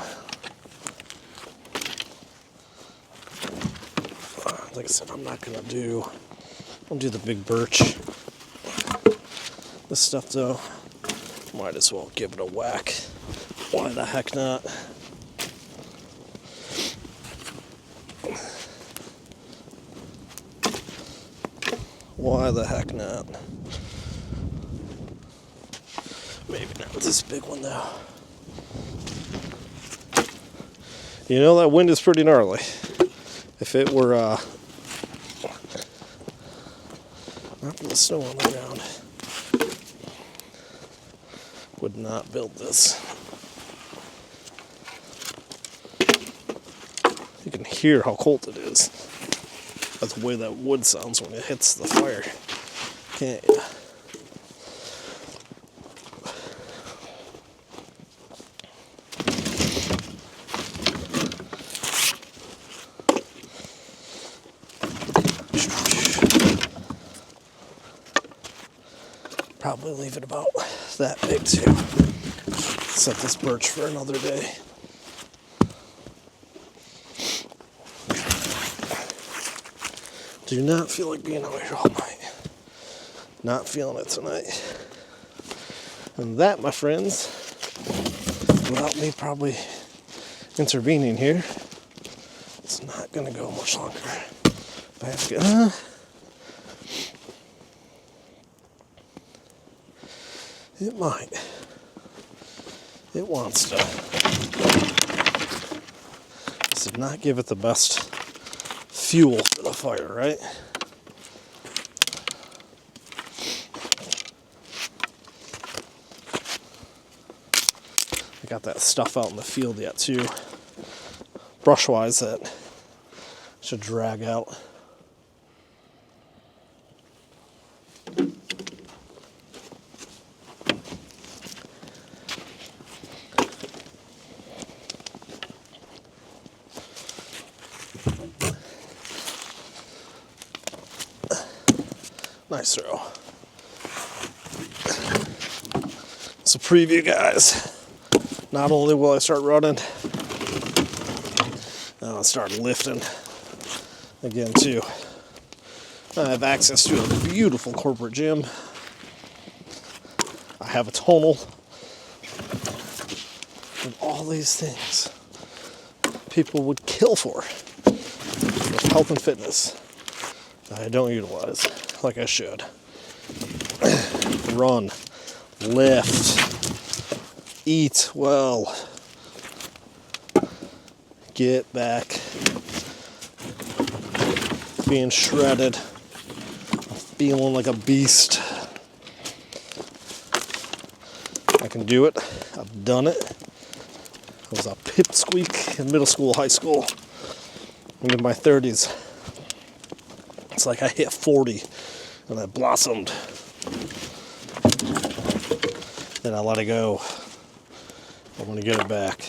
Like I said, I'm not gonna do. I'll do the big birch. This stuff though, might as well give it a whack. Why the heck not? Why the heck not? Maybe not with this big one though. You know, that wind is pretty gnarly. If it were not for the snow on the ground, would not build this. You can hear how cold it is. That's the way that wood sounds when it hits the fire. Can't you? Probably leave it about that big too. Set this birch for another day. Do not feel like being out here all night. Not feeling it tonight. And that, my friends, without me probably intervening here, it's not gonna go much longer. If I have to get, it might. It wants to. This did not give it the best fuel for the fire, right? I got that stuff out in the field yet too. Brush-wise, that should drag out. Nice throw. It's a preview, guys. Not only will I start running, I'll start lifting again too. I have access to a beautiful corporate gym. I have a tonal. And all these things people would kill for with health and fitness that I don't utilize like I should. Run, lift, eat well, get back, being shredded, feeling like a beast. I can do it. I've done it. I was a pipsqueak in middle school, high school, and in my 30s. It's like I hit 40 and I blossomed. Then I let it go. I'm gonna get it back.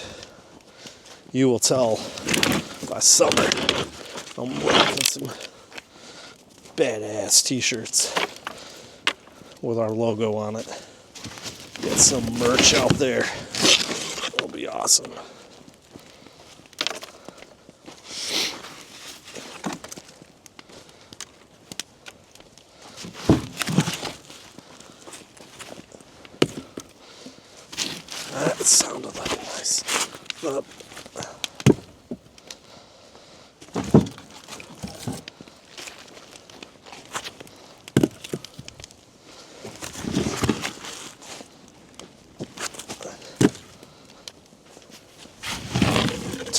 You will tell by summer I'm rocking some badass t-shirts with our logo on it. Get some merch out there. It'll be awesome. That sounded like a nice.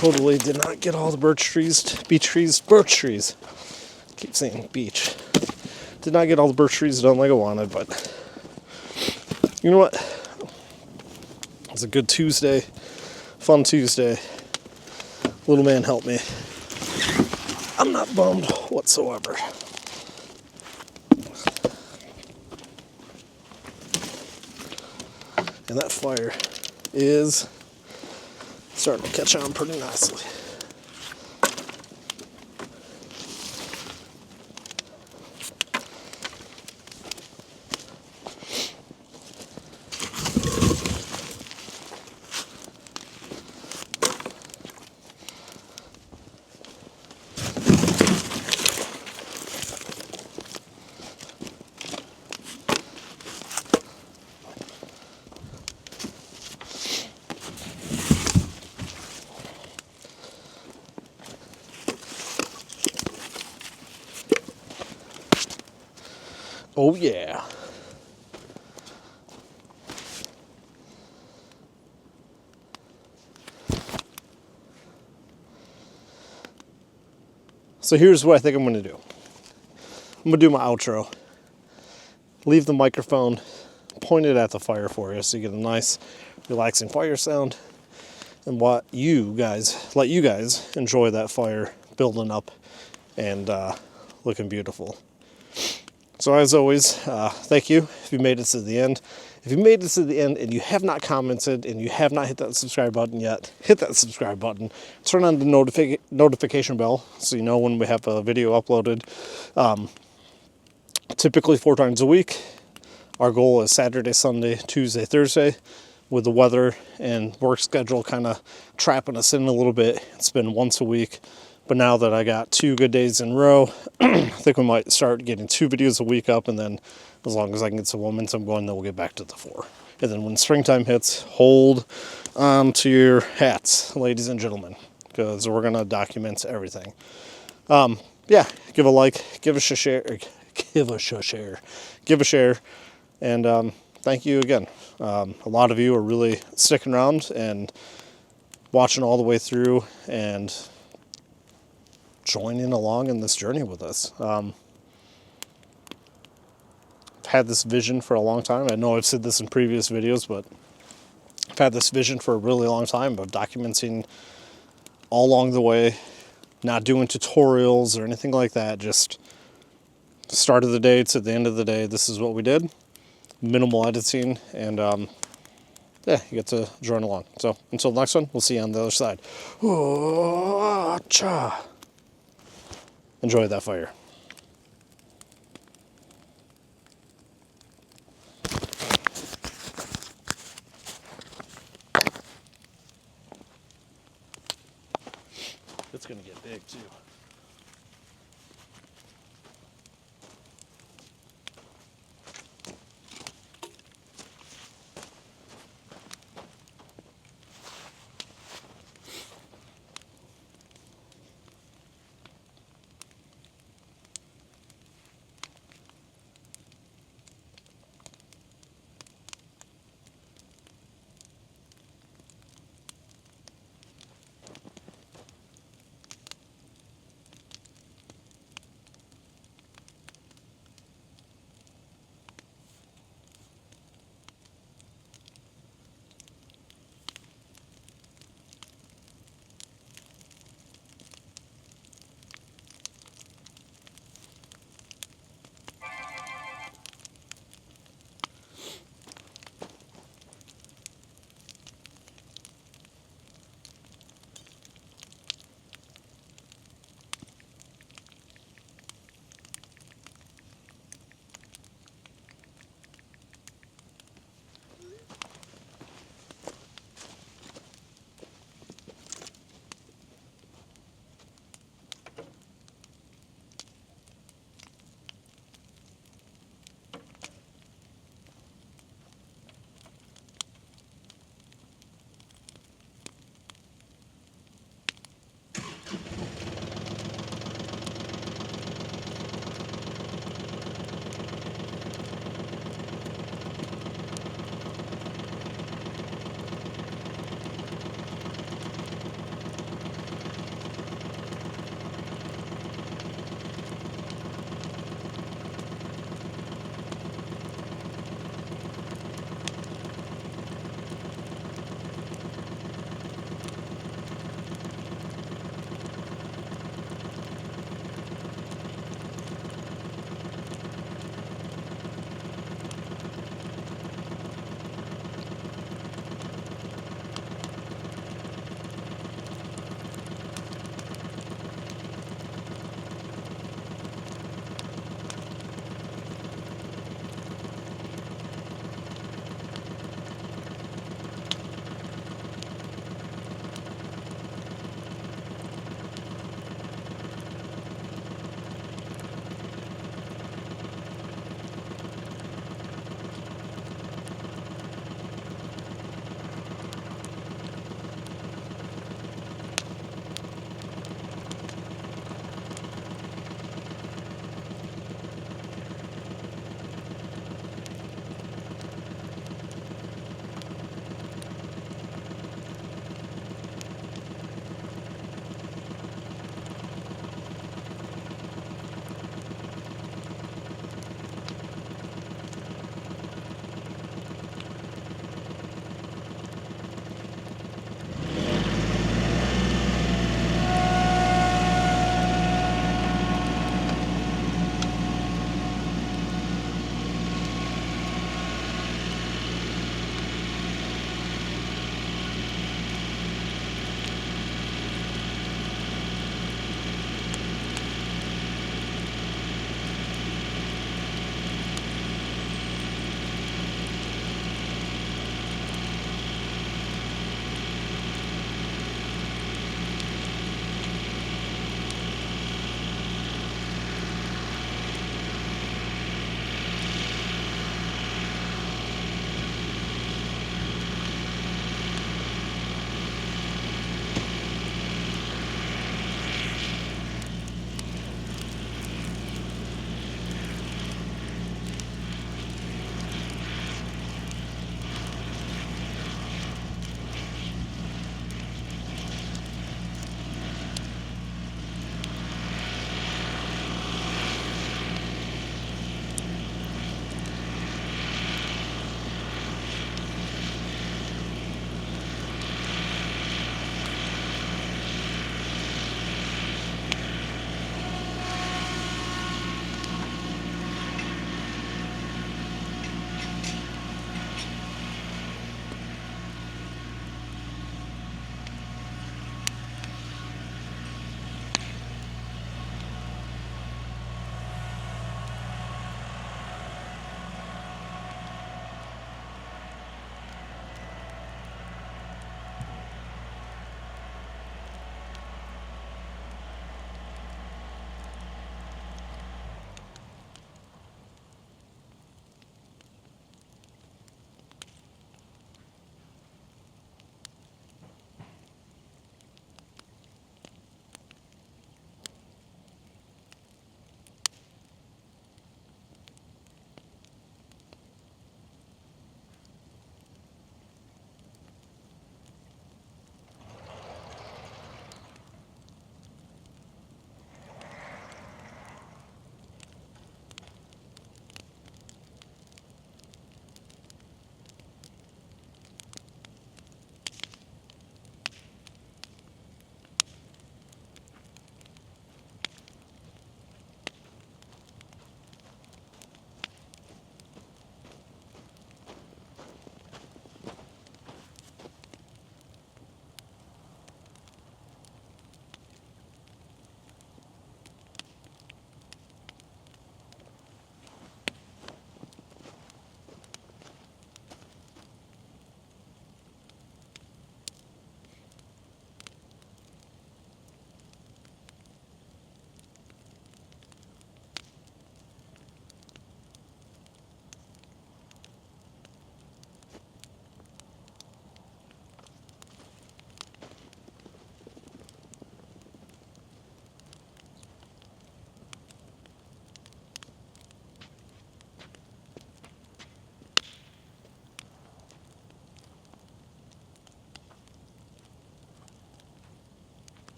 Totally did not get all the birch trees, birch trees. Keep saying beach. Did not get all the birch trees done like I wanted, but you know what? It was a good Tuesday, fun Tuesday. Little man helped me. I'm not bummed whatsoever. And that fire is starting to catch on pretty nicely. Oh yeah. So here's what I think I'm going to do. I'm going to do my outro. Leave the microphone pointed at the fire for you so you get a nice relaxing fire sound, and let you guys enjoy that fire building up and looking beautiful. So as always, thank you if you made it to the end. If you made it to the end and you have not commented and you have not hit that subscribe button yet, hit that subscribe button. Turn on the notification bell so you know when we have a video uploaded. Typically 4 times a week. Our goal is Saturday, Sunday, Tuesday, Thursday. With the weather and work schedule kind of trapping us in a little bit, it's been once a week. But now that I got 2 good days in a row, I think we might start getting 2 videos a week up, and then as long as I can get some momentum going, then we'll get back to the 4. And then when springtime hits, hold on to your hats, ladies and gentlemen, because we're going to document everything. Yeah, give a like, give us a share, and thank you again. A lot of you are really sticking around and watching all the way through and joining along in this journey with us. I've had this vision for a long time. I know I've said this in previous videos, but I've had this vision for a really long time of documenting all along the way, not doing tutorials or anything like that, just start of the day to the end of the day, this is what we did. Minimal editing, and yeah, you get to join along. So until the next one, we'll see you on the other side. Enjoy that fire. It's gonna get big too.